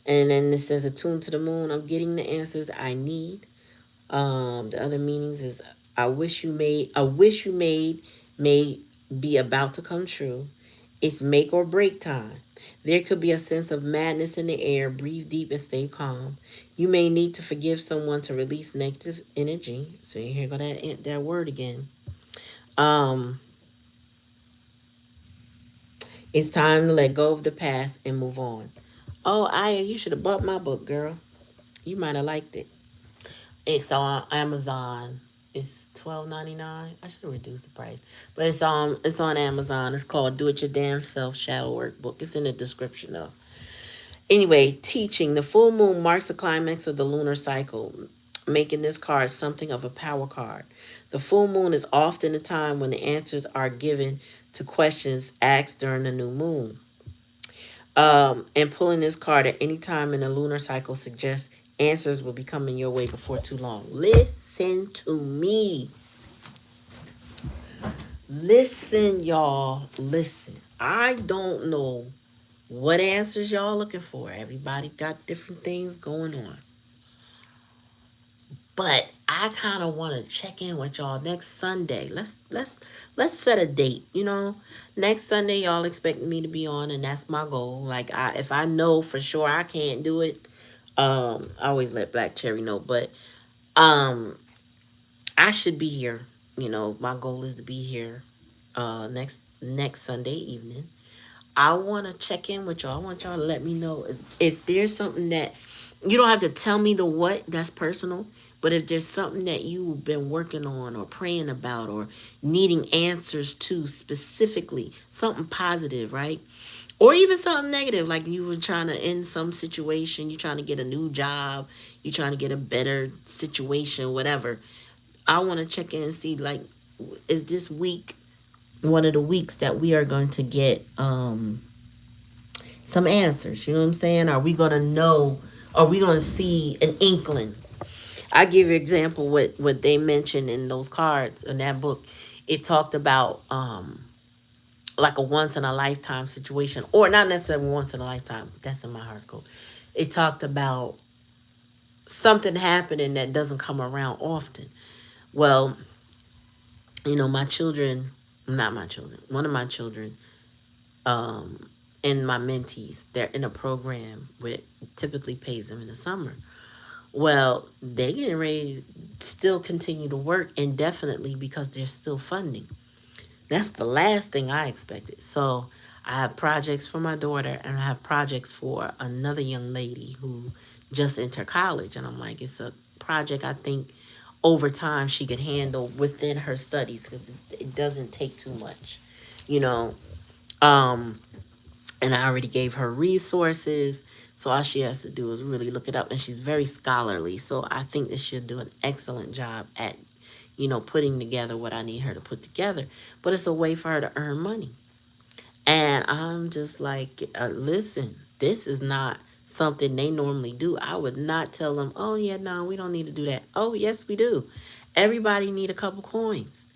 And then it says attuned to the moon. I'm getting the answers I need. The other meanings is I wish you made may be about to come true. It's make or break time. There could be a sense of madness in the air. Breathe deep and stay calm. You may need to forgive someone to release negative energy. So here go that word again. Um, it's time to let go of the past and move on. Oh, Aya, you should have bought my book, girl. You might have liked it. It's on Amazon. It's $12.99. I should have reduced the price, but it's on Amazon. It's called "Do It Your Damn Self Shadow Workbook." It's in the description though. Anyway, teaching the full moon marks the climax of the lunar cycle, making this card something of a power card. The full moon is often the time when the answers are given to questions asked during the new moon. And pulling this card at any time in the lunar cycle suggests answers will be coming your way before too long. Listen to me. Listen, y'all. Listen. I don't know what answers y'all looking for. Everybody got different things going on. But I kind of want to check in with y'all next Sunday. Let's set a date. Next Sunday y'all expect me to be on, and that's my goal. Like if I know for sure I can't do it, I always let Black Cherry know. But um, I should be here. My goal is to be here next Sunday evening. I want to check in with y'all. I want y'all to let me know if there's something that you don't have to tell me the what, that's personal. But if there's something that you've been working on or praying about or needing answers to specifically, something positive, right? Or even something negative, like you were trying to end some situation, you're trying to get a new job, you're trying to get a better situation, whatever. I want to check in and see, like, is this week one of the weeks that we are going to get some answers? You know what I'm saying? Are we gonna know? Are we gonna see an inkling? I give you an example what they mentioned in those cards in that book. It talked about like a once in a lifetime situation, or not necessarily once in a lifetime. That's in my horoscope. It talked about something happening that doesn't come around often. Well, my children, not my children, one of my children, um, and my mentees, they're in a program where it typically pays them in the summer. Well, they getting ready to still continue to work indefinitely because there's still funding. That's the last thing I expected. So I have projects for my daughter and I have projects for another young lady who just entered college. And I'm like, it's a project I think over time she could handle within her studies because it doesn't take too much, you know. Um, and I already gave her resources. So all she has to do is really look it up, and she's very scholarly. So I think that she'll do an excellent job at, putting together what I need her to put together. But it's a way for her to earn money, and I'm just like, listen, this is not something they normally do. I would not tell them, oh yeah, no, we don't need to do that. Oh yes, we do. Everybody need a couple coins,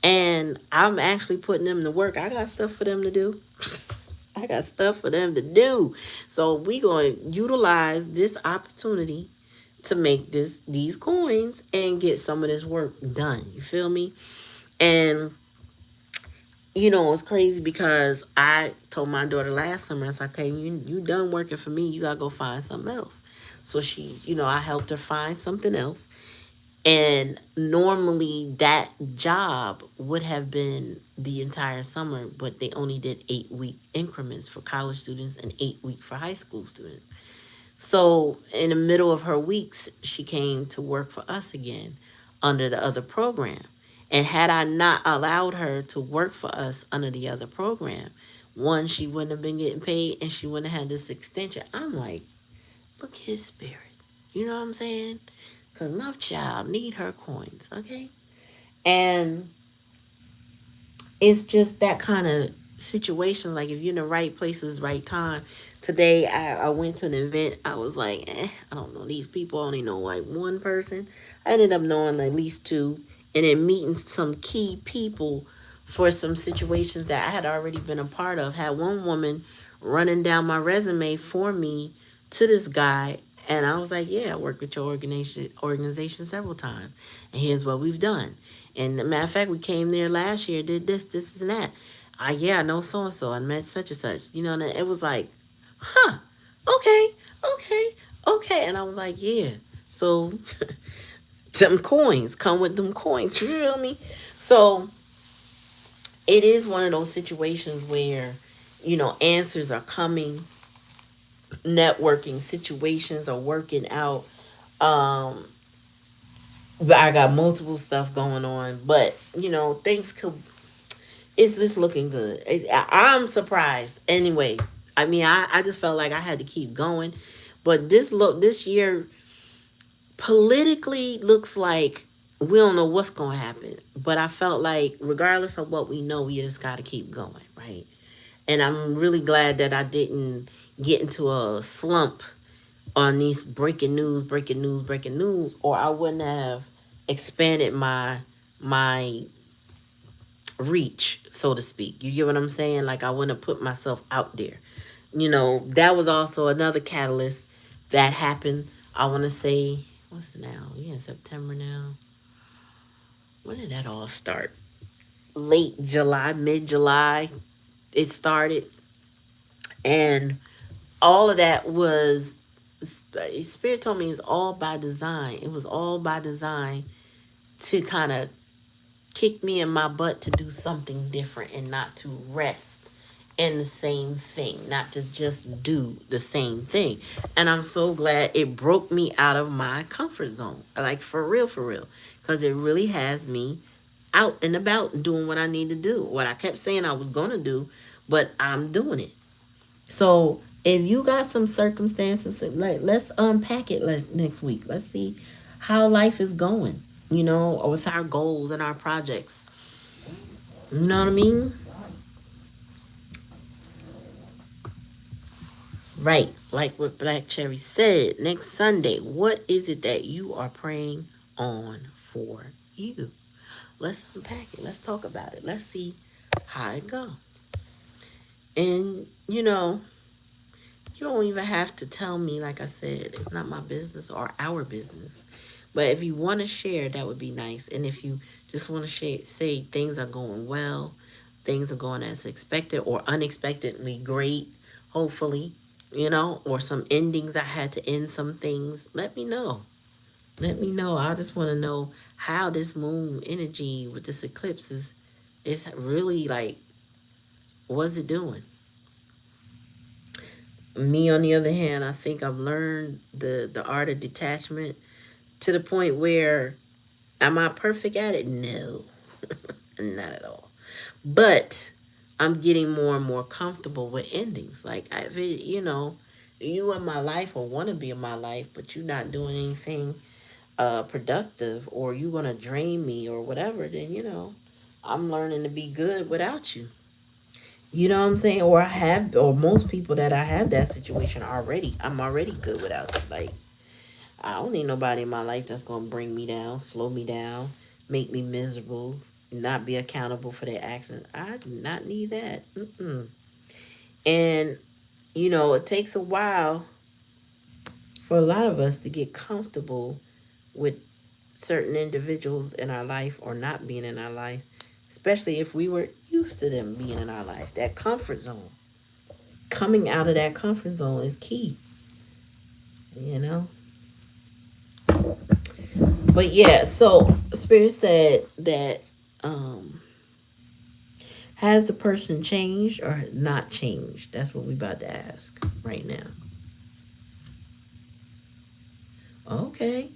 and I'm actually putting them to work. I got stuff for them to do. I got stuff for them to do. So we going to utilize this opportunity to make these coins and get some of this work done. You feel me? And it's crazy because I told my daughter last summer, I was like, okay, you done working for me. You got to go find something else. So I helped her find something else. And normally that job would have been the entire summer, but they only did 8-week increments for college students and 8-week for high school students. So in the middle of her weeks, she came to work for us again under the other program. And had I not allowed her to work for us under the other program, one, she wouldn't have been getting paid and she wouldn't have had this extension. I'm like, look his spirit. You know what I'm saying? Because my child need her coins, okay? And it's just that kind of situation. Like if you're in the right places, right time. Today I went to an event. I was like, I don't know these people. I only know like one person. I ended up knowing at least two, and then meeting some key people for some situations that I had already been a part of. Had one woman running down my resume for me to this guy, and I was like, yeah, I worked with your organization several times, and here's what we've done. And the matter of fact, we came there last year, did this, and that. Yeah, I know so and so. I met such and such. You know, and it was like, huh, okay, okay, okay. And I was like, yeah. So, them coins come with them coins. You feel me? So, it is one of those situations where, answers are coming, networking situations are working out. Um, but I got multiple stuff going on, but things could. Is this looking good? I'm surprised. Anyway, I mean, I just felt like I had to keep going, but this year politically looks like we don't know what's going to happen. But I felt like regardless of what we know, we just got to keep going, right? And I'm really glad that I didn't get into a slump on these breaking news, or I wouldn't have expanded my reach, so to speak. You get what I'm saying? Like I wouldn't have put myself out there. That was also another catalyst that happened. I want to say, what's it now? Yeah, in September now. When did that all start? Late July, mid July, it started. And all of that was, Spirit told me it's all by design. It was all by design to kind of kick me in my butt to do something different and not to rest in the same thing, not to just do the same thing. And I'm so glad it broke me out of my comfort zone. Like for real. Because it really has me out and about doing what I need to do. What I kept saying I was going to do, but I'm doing it. So if you got some circumstances, like let's unpack it next week. Let's see how life is going, or with our goals and our projects. You know what I mean? Right. Like what Black Cherry said, next Sunday, what is it that you are praying on for you? Let's unpack it. Let's talk about it. Let's see how it go. And you don't even have to tell me, like I said, it's not my business or our business. But if you want to share, that would be nice. And if you just want to say things are going well, things are going as expected or unexpectedly great, hopefully, or some endings I had to end some things, let me know. Let me know. I just want to know how this moon energy with this eclipse is really like, what's it doing? Me, on the other hand, I think I've learned the art of detachment to the point where, am I perfect at it? No, not at all. But I'm getting more and more comfortable with endings. Like, you in my life or want to be in my life, but you're not doing anything productive, or you want to drain me or whatever, then, I'm learning to be good without you. You know what I'm saying? Or most people that I have that situation already, I'm already good without you. Like, I don't need nobody in my life that's going to bring me down, slow me down, make me miserable, not be accountable for their actions. I do not need that. Mm-mm. And, it takes a while for a lot of us to get comfortable with certain individuals in our life or not being in our life, especially if we were used to them being in our life. That comfort zone. Coming out of that comfort zone is key, you know? But yeah, so Spirit said that has the person changed or not changed? That's what we about to ask right now. Okay.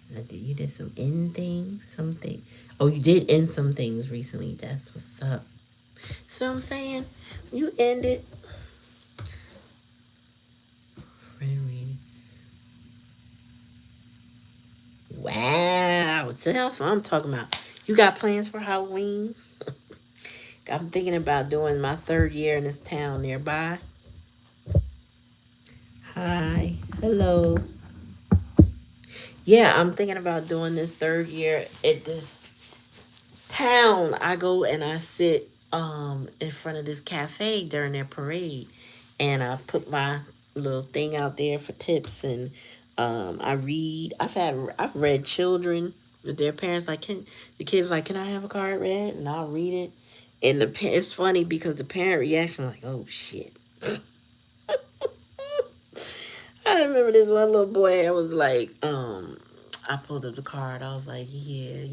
You did some end things, something. Oh, you did end some things recently. That's what's up. So I'm saying, you ended. Friend reading. Wow. So that's what I'm talking about. You got plans for Halloween? I'm thinking about doing my third year in this town nearby. Hi. Hello. Yeah, I'm thinking about doing this third year at this town. I go and I sit in front of this cafe during their parade, and I put my little thing out there for tips, and I read. I've read children with their parents like, can the kids like, can I have a card read? And I'll read it. And it's funny because the parent reaction like, oh shit. I remember this one little boy. I was like, I pulled up the card. I was like, yeah,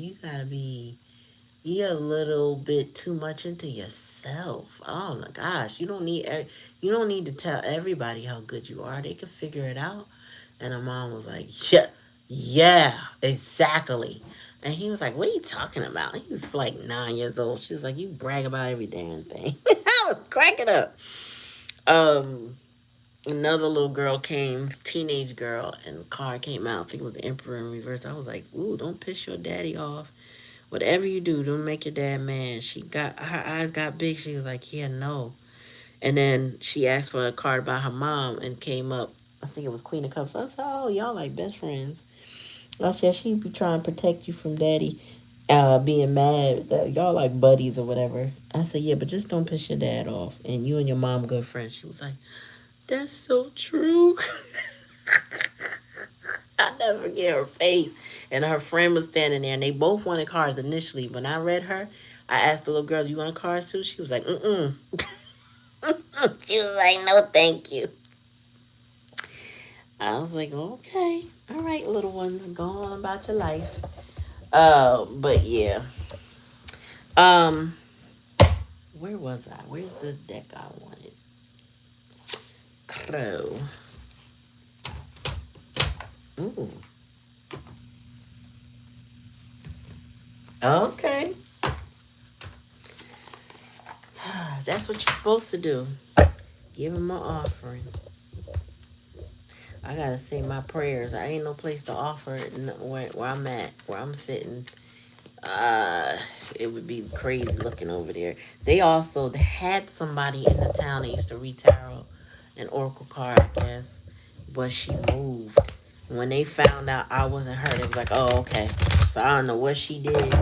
you're a little bit too much into yourself. Oh my gosh, you don't need to tell everybody how good you are. They can figure it out. And her mom was like, yeah, yeah, exactly. And he was like, what are you talking about? He's like 9 years old. She was like, you brag about every damn thing. I was cracking up. Um, Another little girl came, teenage girl, and the card came out. I think it was the Emperor in reverse. I was like, ooh, don't piss your daddy off. Whatever you do, don't make your dad mad. Her eyes got big. She was like, yeah, no. And then she asked for a card about her mom and came up. I think it was Queen of Cups. I said, oh, y'all like best friends. I said, she be trying to protect you from daddy being mad that y'all like buddies or whatever. I said, yeah, but just don't piss your dad off. And you and your mom good friends. She was like, that's so true. I never forget her face. And her friend was standing there, and they both wanted cards initially. When I read her, I asked the little girl, "You want cards too?" She was like, "Mm-mm." She was like, "No, thank you." I was like, "Okay, all right, little ones, go on about your life." But yeah. Um, where was I? Where's the deck I wanted? Crow. Ooh. Okay. That's what you're supposed to do. Give him an offering. I gotta say my prayers. I ain't no place to offer it where I'm at, where I'm sitting. Uh, it would be crazy looking over there. They also had somebody in the town that used to read tarot and oracle card, I guess, but she moved. When they found out I wasn't her, they was like, "Oh, okay." So I don't know what she did,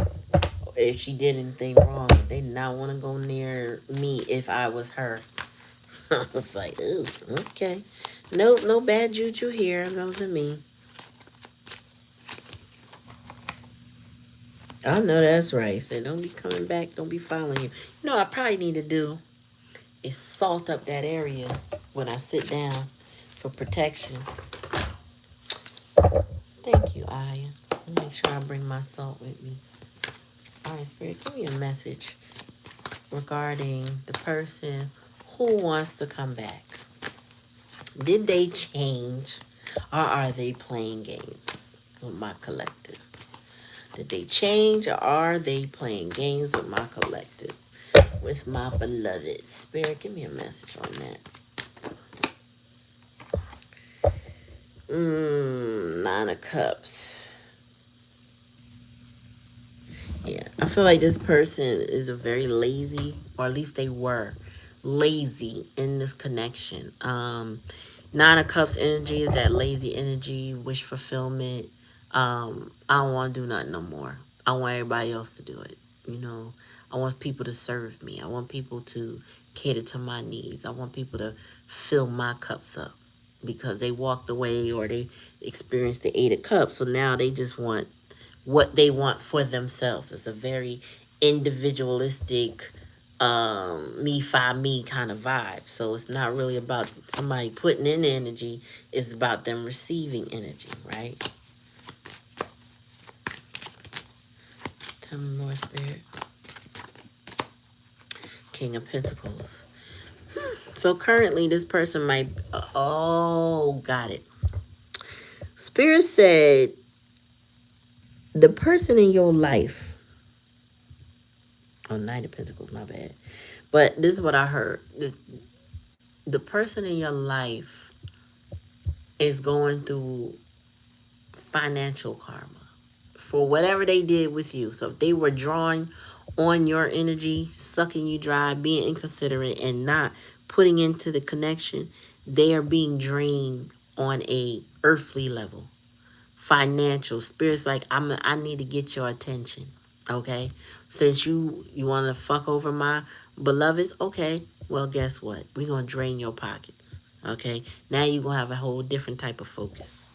if she did anything wrong. They did not want to go near me if I was her. I was like, "Ooh, okay." No, no bad juju here. That wasn't me. I know that's right. Say, don't be coming back. Don't be following you. You know, I probably need to do is salt up that area when I sit down for protection. Thank you, Aya. Make sure I bring my salt with me. All right, Spirit, give me a message regarding the person who wants to come back. Did they change, or are they playing games with my collective? Did they change, or are they playing games with my collective? With my beloved. Spirit, give me a message on that. Nine of Cups. Yeah, I feel like this person is a very lazy, or at least they were lazy in this connection. Nine of Cups energy is that lazy energy, wish fulfillment. I don't want to do nothing no more. I want everybody else to do it. You know, I want people to serve me. I want people to cater to my needs. I want people to fill my cups up because they walked away or they experienced the Eight of Cups. So now they just want what they want for themselves. It's a very individualistic, me fi me kind of vibe. So it's not really about somebody putting in energy. It's about them receiving energy, right? Tell me more, Spirit. King of Pentacles. So currently, this person might. Oh, got it. Spirit said The person in your life, oh, Knight of Pentacles, my bad. But this is what I heard. The person in your life is going through financial karma for whatever they did with you. So if they were drawing on your energy, sucking you dry, being inconsiderate, and not putting into the connection, they are being drained on a earthly level. Financial spirits like I need to get your attention. Okay? Since you want to fuck over my beloveds, okay. Well, guess what? We're going to drain your pockets. Okay? Now you're going to have a whole different type of focus.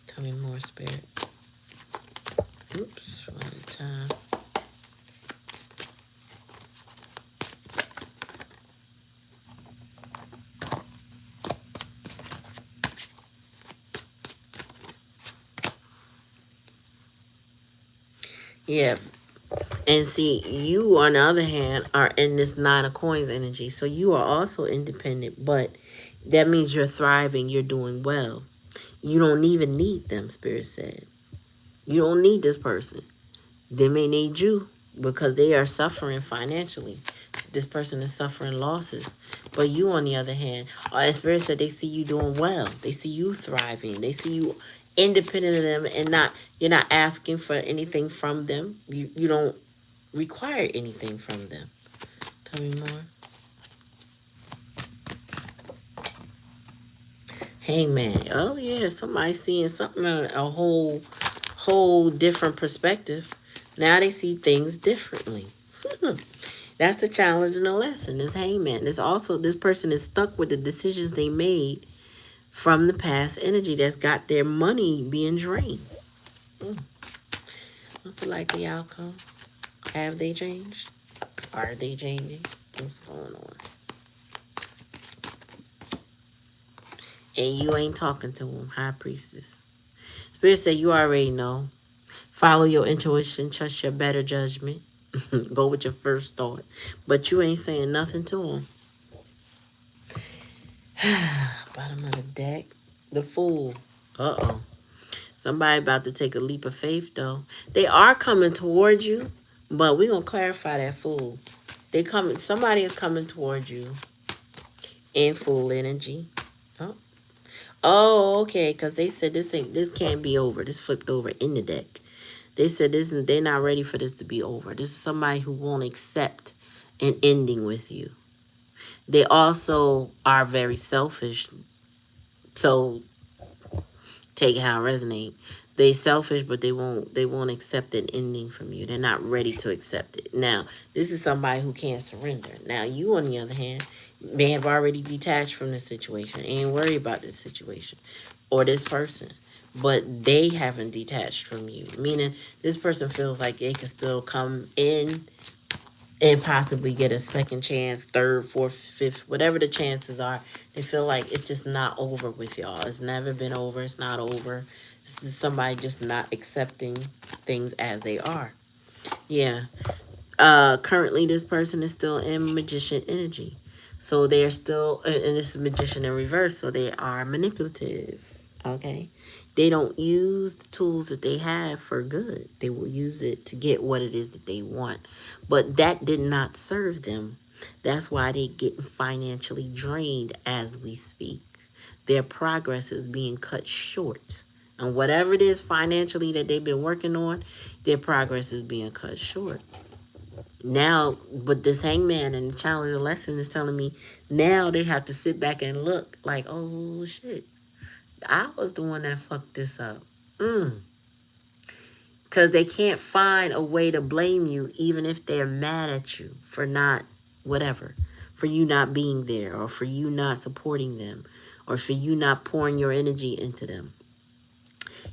Tell me more, spirit. Oops, one at a time. Yeah. And see, you on the other hand are in this Nine of Coins energy. So you are also independent, but that means you're thriving, you're doing well. You don't even need them, Spirit said. You don't need this person. They may need you because they are suffering financially. This person is suffering losses. But you, on the other hand, Spirit said they see you doing well. They see you thriving. They see you independent of them and you're not asking for anything from them. You don't require anything from them. Tell me more. Hangman. Oh yeah, somebody seeing something on a whole different perspective. Now they see things differently. That's the challenge and the lesson. This hangman. This also this person is stuck with the decisions they made from the past energy that's got their money being drained. Mm. What's the likely outcome? Have they changed? Are they changing? What's going on? And you ain't talking to them, High Priestess. Spirit said you already know. Follow your intuition, trust your better judgment. Go with your first thought. But you ain't saying nothing to them. Bottom of the deck. The Fool. Uh-oh. Somebody about to take a leap of faith, though. They are coming towards you, but we're going to clarify that Fool. Somebody is coming towards you in Fool energy. Oh. Oh, okay, because they said this can't be over. This flipped over in the deck. They said they're not ready for this to be over. This is somebody who won't accept an ending with you. They also are very selfish. So take how it resonate. They selfish, but they won't accept an ending from you. They're not ready to accept it. Now, this is somebody who can't surrender. Now, you on the other hand may have already detached from this situation, ain't worried about this situation or this person. But they haven't detached from you. Meaning this person feels like they can still come in and possibly get a second chance, third, fourth, fifth, whatever the chances are. They feel like it's just not over with y'all. It's never been over. It's not over. This is somebody just not accepting things as they are. Yeah. Currently this person is still in magician energy. So they're still, and this is magician in reverse, so they are manipulative. Okay. They don't use the tools that they have for good. They will use it to get what it is that they want. But that did not serve them. That's why they get financially drained as we speak. Their progress is being cut short. And whatever it is financially that they've been working on, their progress is being cut short. Now, but this hangman and the challenge of the lesson is telling me now they have to sit back and look like, oh shit, I was the one that fucked this up. Because they can't find a way to blame you, even if they're mad at you for not, whatever, for you not being there, or for you not supporting them, or for you not pouring your energy into them.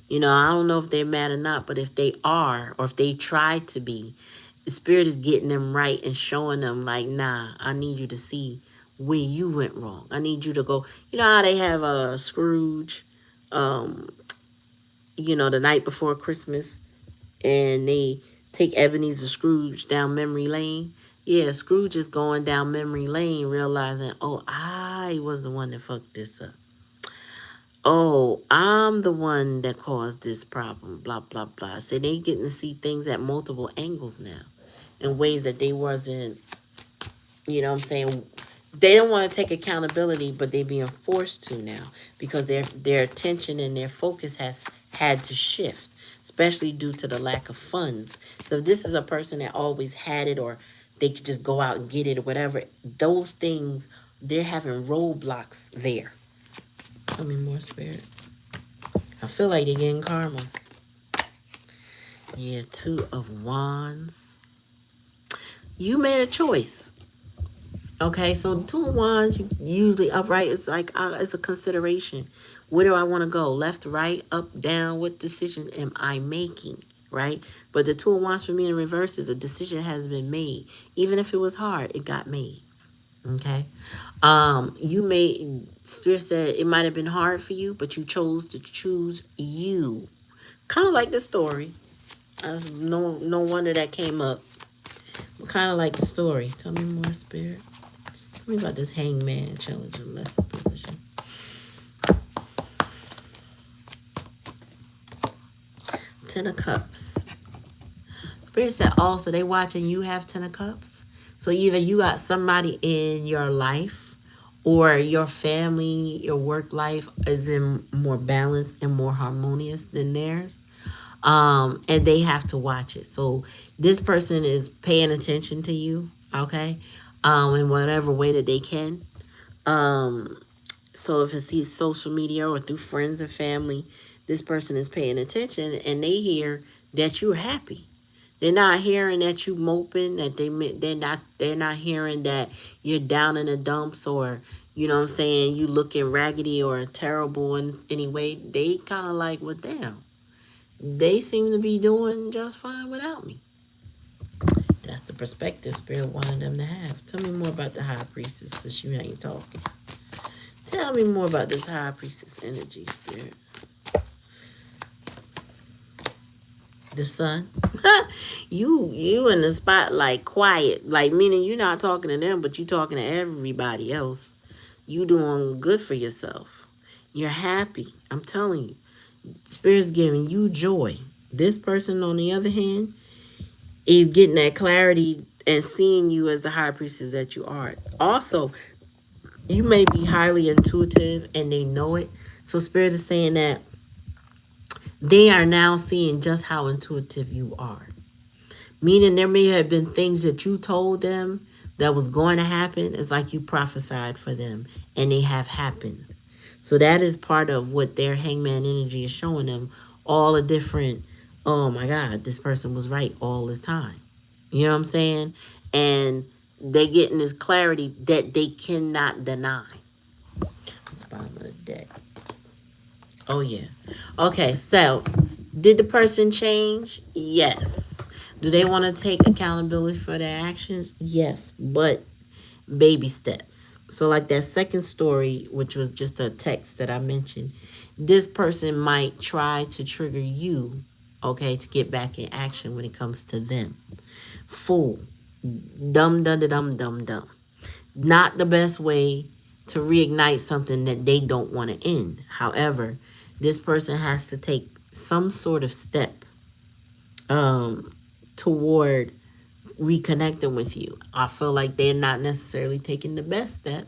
You know, I don't know if they're mad or not, but if they are, or if they try to be, the spirit is getting them right and showing them like, nah, I need you to see where you went wrong. I need you to go. You know how they have a Scrooge, the night before Christmas, and they take Ebenezer Scrooge down memory lane. Yeah, Scrooge is going down memory lane, realizing, oh, I was the one that fucked this up. oh, I'm the one that caused this problem, blah, blah, blah. So they getting to see things at multiple angles now in ways that they wasn't, you know what I'm saying? They don't want to take accountability, but they're being forced to now because their attention and their focus has had to shift, especially due to the lack of funds. So if this is a person that always had it or they could just go out and get it or whatever, those things, they're having roadblocks there. Tell me more, spirit. I feel like they're getting karma. Yeah, Two of Wands. You made a choice. Okay, so the Two of Wands, usually upright, is like, it's a consideration. Where do I want to go? Left, right, up, down? What decision am I making? Right? But the Two of Wands for me in reverse is a decision has been made. Even if it was hard, it got made. Okay. You made, Spirit said it might have been hard for you, but you chose to choose you. Kind of like the story. No wonder that came up. Kind of like the story. Tell me more, Spirit. Tell me about this hangman challenge and lesson position. Ten of Cups. Spirit said also they watching you have Ten of Cups. So either you got somebody in your life or your family, your work life is in more balanced and more harmonious than theirs. And they have to watch it. So this person is paying attention to you, okay, in whatever way that they can. Um, so if it's through social media or through friends and family, this person is paying attention and they hear that you're happy. They're not hearing that you moping, that they're not hearing that you're down in the dumps or you know what I'm saying, you looking raggedy or terrible in any way. They kind of like, well, damn, they seem to be doing just fine without me. That's the perspective Spirit wanted them to have. Tell me more about the High Priestess since you ain't talking. Tell me more about this High Priestess energy, Spirit. The Sun. You in the spotlight, quiet, like meaning you're not talking to them, but you talking to everybody else. You doing good for yourself. You're happy. I'm telling you, Spirit's giving you joy. This person, on the other hand, is getting that clarity and seeing you as the high priestess that you are. Also, you may be highly intuitive and they know it. So Spirit is saying that they are now seeing just how intuitive you are. Meaning there may have been things that you told them that was going to happen. It's like you prophesied for them and they have happened. So that is part of what their hangman energy is showing them. All the different, oh my God, this person was right all this time. You know what I'm saying? And they getting this clarity that they cannot deny. What's the bottom of the deck? Oh yeah. Okay, so did the person change? Yes. Do they want to take accountability for their actions? Yes. But baby steps. So like that second story, which was just a text that I mentioned, this person might try to trigger you, okay, to get back in action when it comes to them. Fool. Dumb, dum, dum, dum, dum. Not the best way to reignite something that they don't want to end. However, this person has to take some sort of step toward reconnecting with you. I feel like they're not necessarily taking the best step.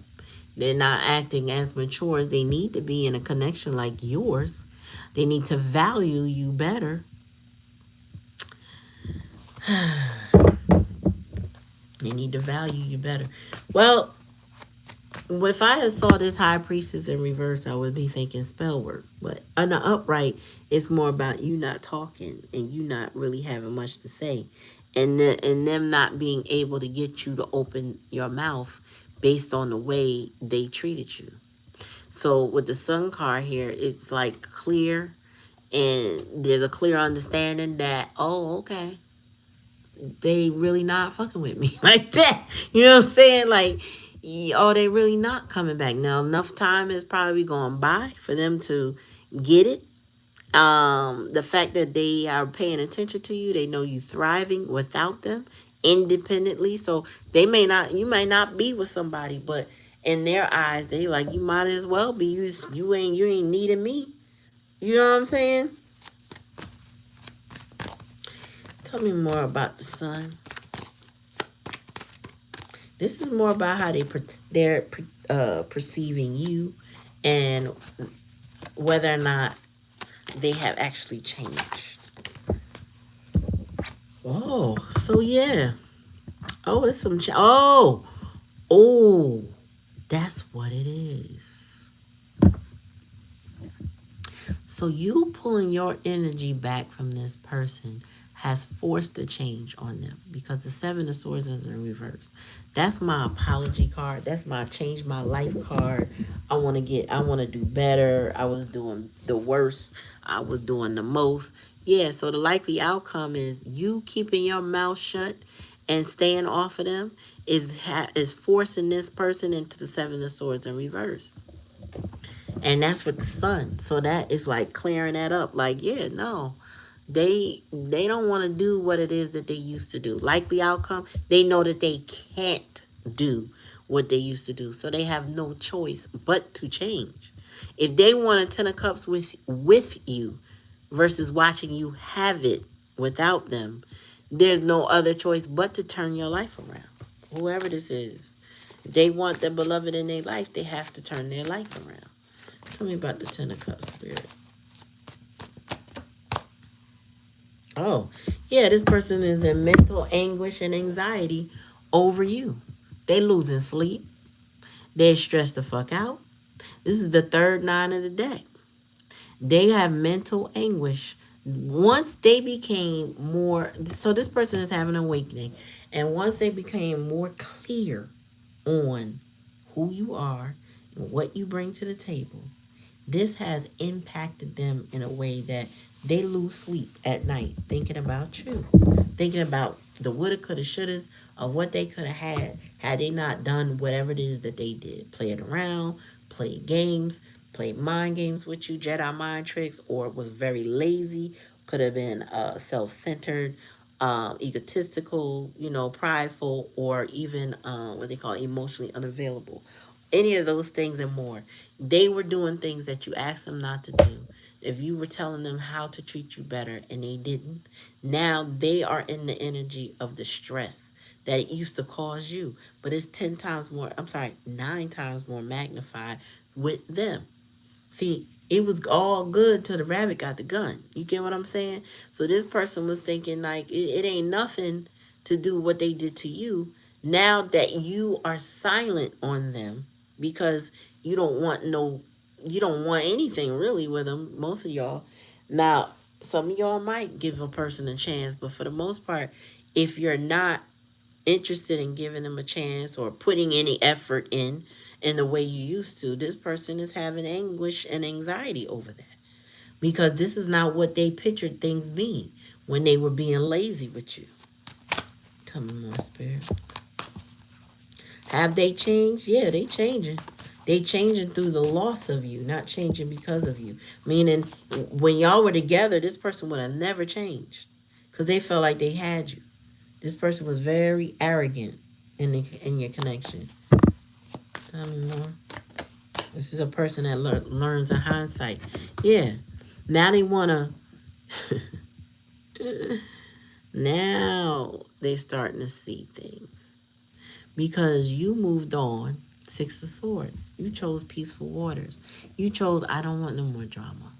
They're not acting as mature as they need to be in a connection like yours. They need to value you better. They need to value you better. Well, if I had saw this high priestess in reverse, I would be thinking spell work. But on the upright, it's more about you not talking and you not really having much to say, and them not being able to get you to open your mouth based on the way they treated you. So with the Sun card here, it's like clear, and there's a clear understanding that, oh, okay, they really not fucking with me like that. You know what I'm saying? Like, oh, they really not coming back. Now, enough time has probably gone by for them to get it. The fact that they are paying attention to you, they know you thriving without them independently. So they may not, you may not be with somebody, but In their eyes, they like, you might as well be, you ain't needing me. You know what I'm saying? Tell me more about the sun. This is more about how they're perceiving you, and whether or not they have actually changed. Oh, so yeah. Oh, it's some. Oh, that's what it is. So you pulling your energy back from this person has forced a change on them, because the Seven of Swords is in reverse. That's my apology card. That's my change my life card. I want to do better. I was doing the worst. I was doing the most. Yeah, so the likely outcome is you keeping your mouth shut and staying off of them is forcing this person into the Seven of Swords in reverse. And that's with the sun, so that is like clearing that up, like, yeah, no, they don't want to do what it is that they used to do. Likely outcome, they know that they can't do what they used to do, so they have no choice but to change. If they want a 10 of cups with you versus watching you have it without them, there's no other choice but to turn your life around. Whoever this is, if they want the beloved in their life, they have to turn their life around. Tell me about the 10 of cups, spirit. Oh, yeah, this person is in mental anguish and anxiety over you. They losing sleep. They stressed the fuck out. This is the third nine of the deck. They have mental anguish. Once they became more, so this person is having an awakening. And once they became more clear on who you are and what you bring to the table, this has impacted them in a way that they lose sleep at night thinking about you, thinking about the woulda, coulda, shouldas of what they could have had they not done whatever it is that they did. Played around, played games, played mind games with you, Jedi mind tricks, or was very lazy, could have been self-centered, egotistical, prideful, or even what they call emotionally unavailable. Any of those things and more. They were doing things that you asked them not to do. If you were telling them how to treat you better and they didn't, now they are in the energy of the stress that it used to cause you. But it's 10 times more, I'm sorry, 9 times more magnified with them. See, it was all good till the rabbit got the gun. You get what I'm saying? So this person was thinking like it ain't nothing to do what they did to you. Now that you are silent on them because you don't want no, you don't want anything really with them. Most of y'all. Now, some of y'all might give a person a chance, but for the most part, if you're not interested in giving them a chance or putting any effort in the way you used to, this person is having anguish and anxiety over that, because this is not what they pictured things being when they were being lazy with you. Tell me more, spirit. Have they changed? Yeah, they changing. They changing through the loss of you, not changing because of you. Meaning, when y'all were together, this person would have never changed because they felt like they had you. This person was very arrogant in your connection. Tell me more. This is a person that learns in hindsight. Yeah. Now they want to. Now they starting to see things. Because you moved on. Six of Swords. You chose peaceful waters. You chose, I don't want no more drama.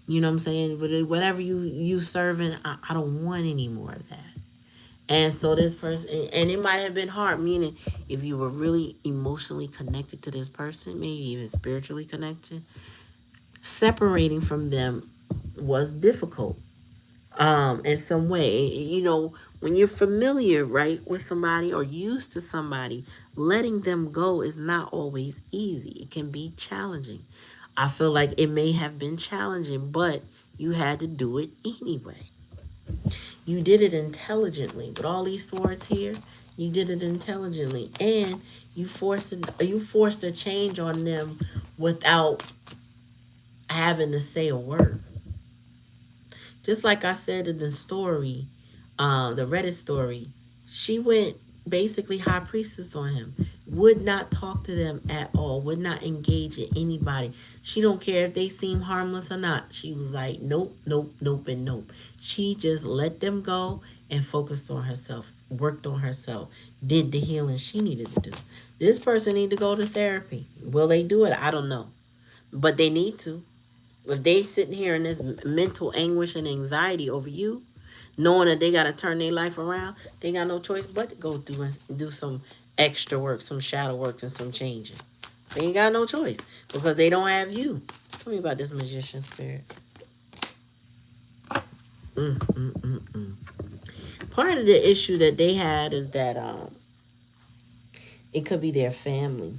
You know what I'm saying? But whatever you serving, I don't want any more of that. And so this person, and it might have been hard, meaning if you were really emotionally connected to this person, maybe even spiritually connected, separating from them was difficult in some way. When you're familiar, right, with somebody or used to somebody, letting them go is not always easy. It can be challenging. I feel like it may have been challenging, but you had to do it anyway. You did it intelligently. With all these swords here, you did it intelligently, and you forced a change on them without having to say a word. Just like I said in the story, the Reddit story, she went basically high priestess on him. would not talk to them at all, would not engage in anybody. She don't care if they seem harmless or not. She was like, nope, nope, nope, and nope. She just let them go and focused on herself, worked on herself, did the healing she needed to do. This person need to go to therapy. Will they do it? I don't know. But they need to. If they sitting here in this mental anguish and anxiety over you, knowing that they got to turn their life around, they got no choice but to go through and do some extra work, some shadow work, and some changing. They ain't got no choice because they don't have you. Tell me about this magician spirit. Mm, mm, mm, mm. Part of the issue that they had is that it could be their family.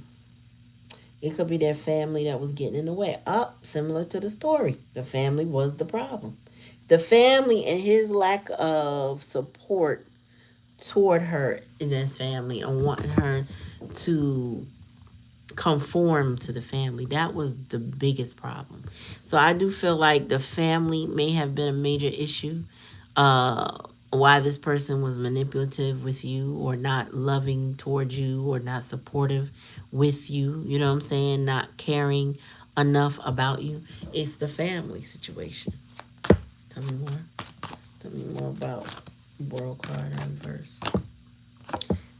It could be their family that was getting in the way. Up, similar to the story. The family was the problem. The family and his lack of support toward her in his family and wanting her to conform to the family. That was the biggest problem. So I do feel like the family may have been a major issue. Why this person was manipulative with you or not loving towards you or not supportive with you, you know what I'm saying? Not caring enough about you. It's the family situation. Tell me more. Tell me more about World card reverse.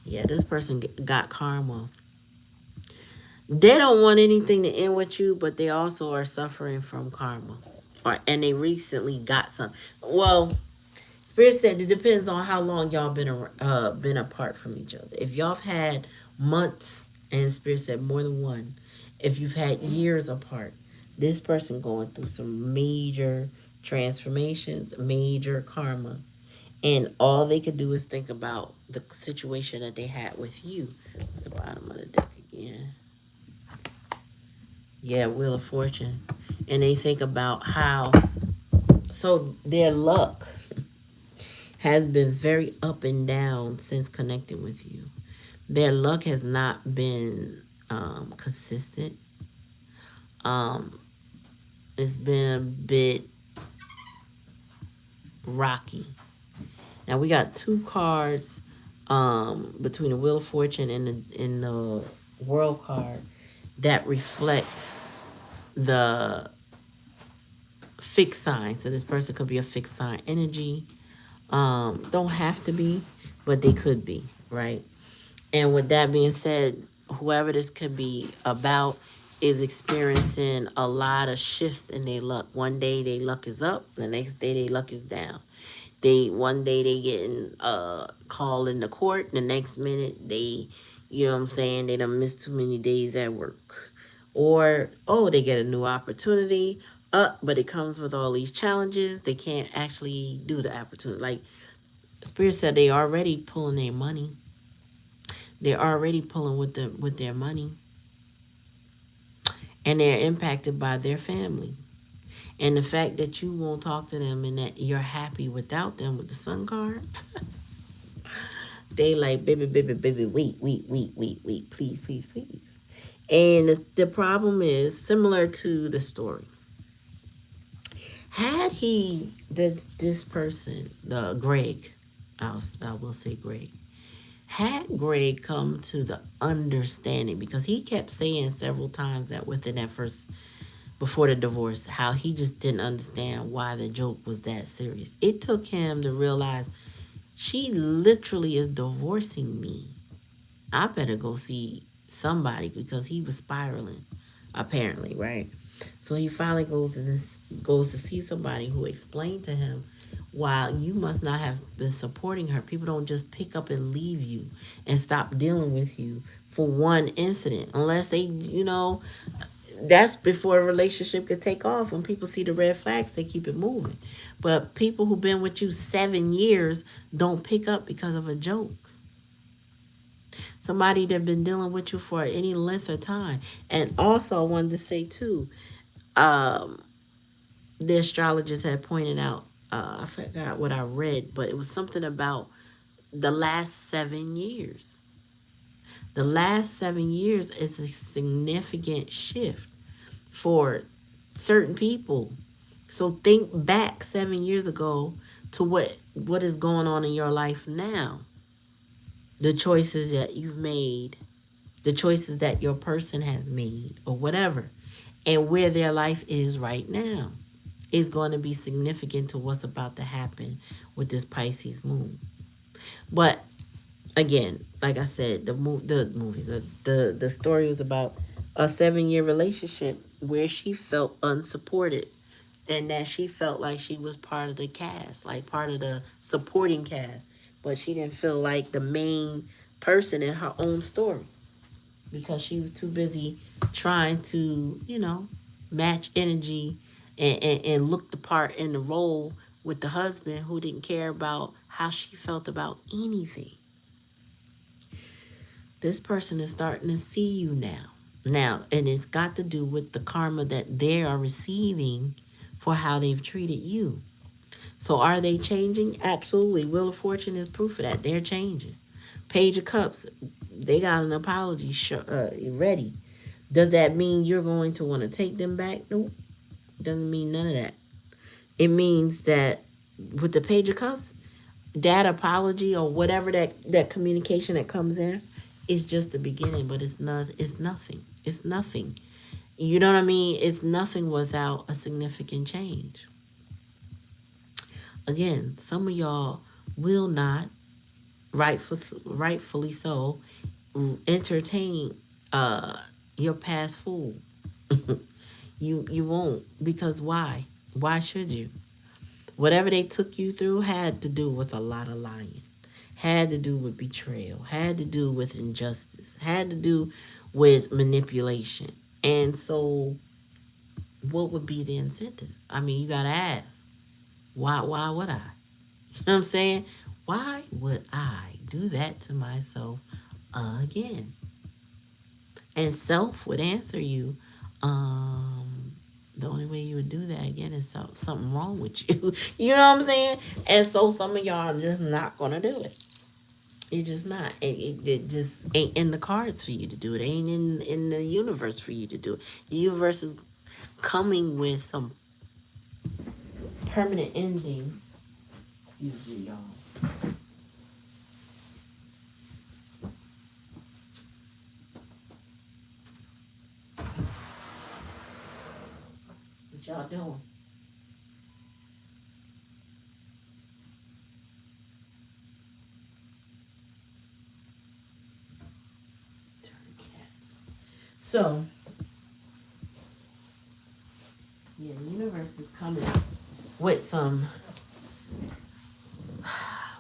Yeah, this person got karma. They don't want anything to end with you, but they also are suffering from karma. And they recently got some. Well, Spirit said it depends on how long y'all been apart from each other. If y'all have had months, and Spirit said more than one, if you've had years apart, this person going through some major transformations, major karma, and all they could do is think about the situation that they had with you. What's the bottom of the deck again? Yeah, Wheel of Fortune. And they think about how, so their luck has been very up and down since connecting with you. Their luck has not been consistent. Um, it's been a bit rocky. Now we got two cards between the Wheel of Fortune and the World card that reflect the fixed sign. So this person could be a fixed sign energy. Don't have to be, but they could be, right? And with that being said, whoever this could be about is experiencing a lot of shifts in their luck. One day their luck is up, the next day their luck is down. They one day they getting called into court, the next minute they, you know what I'm saying, they done missed too many days at work. Or oh, they get a new opportunity, but it comes with all these challenges. They can't actually do the opportunity. Like Spirit said, they already pulling their money. They're already pulling with their money, and they're impacted by their family. And the fact that you won't talk to them and that you're happy without them with the Sun card, they like, baby, baby, baby, wait, wait, wait, wait, wait, please, please, please. And the problem is similar to the story. Had he, this person, the Greg, I will say Greg, had Greg come to the understanding, because he kept saying several times that within that first, before the divorce, how he just didn't understand why the joke was that serious. It took him to realize she literally is divorcing me. I better go see somebody, because he was spiraling, apparently, right? So he finally goes to see somebody who explained to him, while you must not have been supporting her. People don't just pick up and leave you and stop dealing with you for one incident, unless they, that's before a relationship could take off. When people see the red flags, they keep it moving. But people who've been with you 7 years don't pick up because of a joke. Somebody that been dealing with you for any length of time. And also, I wanted to say too, um, the astrologist had pointed out, I forgot what I read, but it was something about the last 7 years. The last 7 years is a significant shift for certain people. So think back 7 years ago to what is going on in your life now. The choices that you've made the choices that your person has made or whatever, and where their life is right now is going to be significant to what's about to happen with this Pisces moon. But again, like I said, the story was about a 7 year relationship where she felt unsupported, and that she felt like she was part of the cast, like part of the supporting cast, but she didn't feel like the main person in her own story because she was too busy trying to, match energy and look the part in the role with the husband who didn't care about how she felt about anything. This person is starting to see you now. Now, and it's got to do with the karma that they are receiving for how they've treated you. So are they changing? Absolutely. Wheel of Fortune is proof of that. They're changing. Page of Cups, they got an apology ready. Does that mean you're going to want to take them back? Nope. Doesn't mean none of that. It means that with the Page of Cups, that apology or whatever that communication that comes in is just the beginning, but it's nothing. It's nothing. You know what I mean? It's nothing without a significant change. Again, some of y'all will not, rightfully so, entertain your past fool. You won't, because why? Why should you? Whatever they took you through had to do with a lot of lying, had to do with betrayal, had to do with injustice, had to do with manipulation. And so what would be the incentive? I mean, you gotta ask, why would I? You know what I'm saying? Why would I do that to myself again? And self would answer you, the only way you would do that again is something wrong with you. You know what I'm saying? And so some of y'all are just not gonna do it. You're just not. It just ain't in the cards for you to do it. Ain't in the universe for you to do it. The universe is coming with some permanent endings. Excuse me, y'all. What y'all doing? Turn cats. So, yeah, the universe is coming with some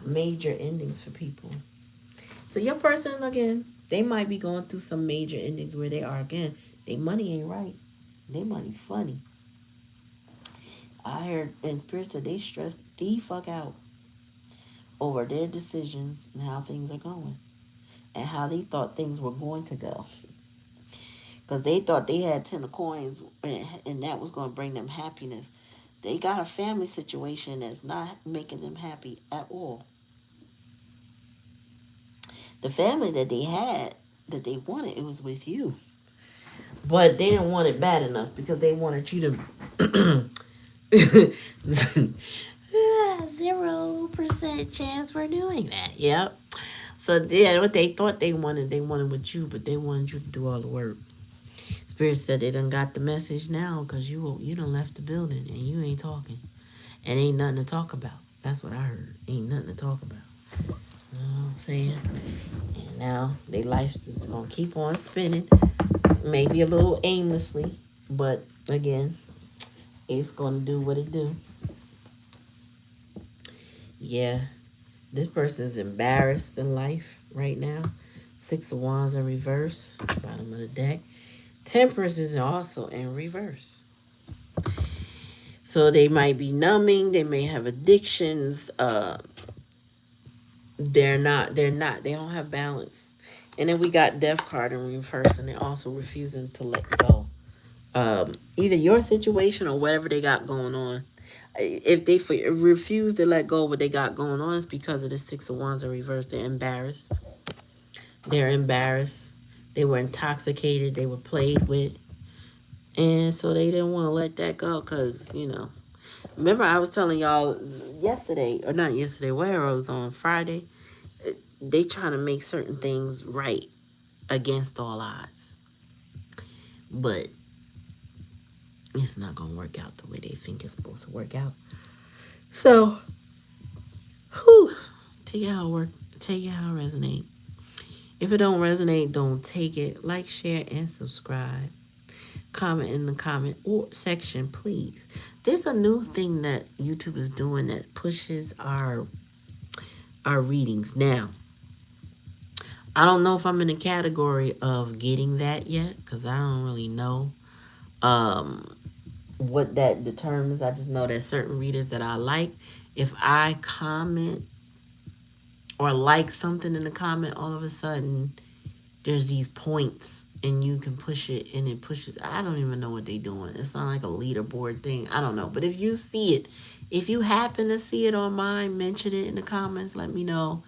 major endings for people. So your person, again, they might be going through some major endings where they are again. Their money ain't right. Their money funny. I heard in spirit said they stressed the fuck out over their decisions and how things are going and how they thought things were going to go. Because they thought they had 10 of coins and that was going to bring them happiness. They got a family situation that's not making them happy at all. The family that they had, that they wanted, it was with you. But they didn't want it bad enough because they wanted you to 0% chance we're doing that. Yep. So yeah, what they wanted with you, but they wanted you to do all the work. Spirit said they done got the message now because you done left the building and you ain't talking. And ain't nothing to talk about. That's what I heard. Ain't nothing to talk about. You know what I'm saying? And now their life is gonna keep on spinning. Maybe a little aimlessly. But again, it's gonna do what it do. Yeah. This person is embarrassed in life right now. Six of Wands in reverse, bottom of the deck. Temperance is also in reverse. So they might be numbing, they may have addictions, they don't have balance. And then we got Death card in reverse, and they're also refusing to let go. Either your situation or whatever they got going on. If they refuse to let go of what they got going on, it's because of the Six of Wands in reverse. They're embarrassed. They're embarrassed. They were intoxicated. They were played with. And so they didn't want to let that go because, remember I was telling y'all yesterday, or not yesterday, where I was on Friday, they trying to make certain things right. against all odds. But it's not gonna work out the way they think it's supposed to work out. So, whew, take it how it work. Take it how it resonate. If it don't resonate, don't take it. Like, share, and subscribe. Comment in the comment or section, please. There's a new thing that YouTube is doing that pushes our readings. Now, I don't know if I'm in the category of getting that yet because I don't really know um what that determines. I just know there's certain readers that I like. If I comment or like something in the comment, all of a sudden there's these points and you can push it and it pushes. I don't even know what they're doing. It's not like a leaderboard thing. I don't know. But if you see it, if you happen to see it on mine, mention it in the comments. Let me know.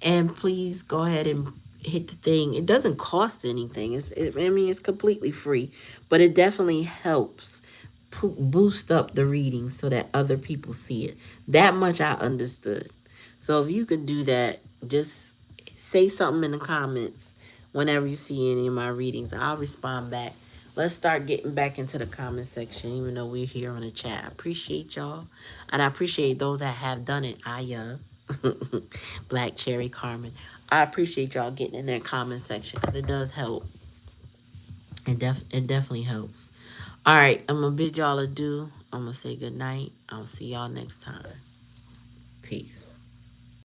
And please go ahead and hit the thing. It doesn't cost anything. I mean, it's completely free. But it definitely helps boost up the reading so that other people see it. That much I understood. So if you could do that, just say something in the comments whenever you see any of my readings. I'll respond back. Let's start getting back into the comment section, even though we're here on the chat. I appreciate y'all. And I appreciate those that have done it. Black Cherry Carmen. I appreciate y'all getting in that comment section because it does help. It definitely helps. All right, I'm gonna bid y'all adieu. I'm gonna say good night. I'll see y'all next time. Peace.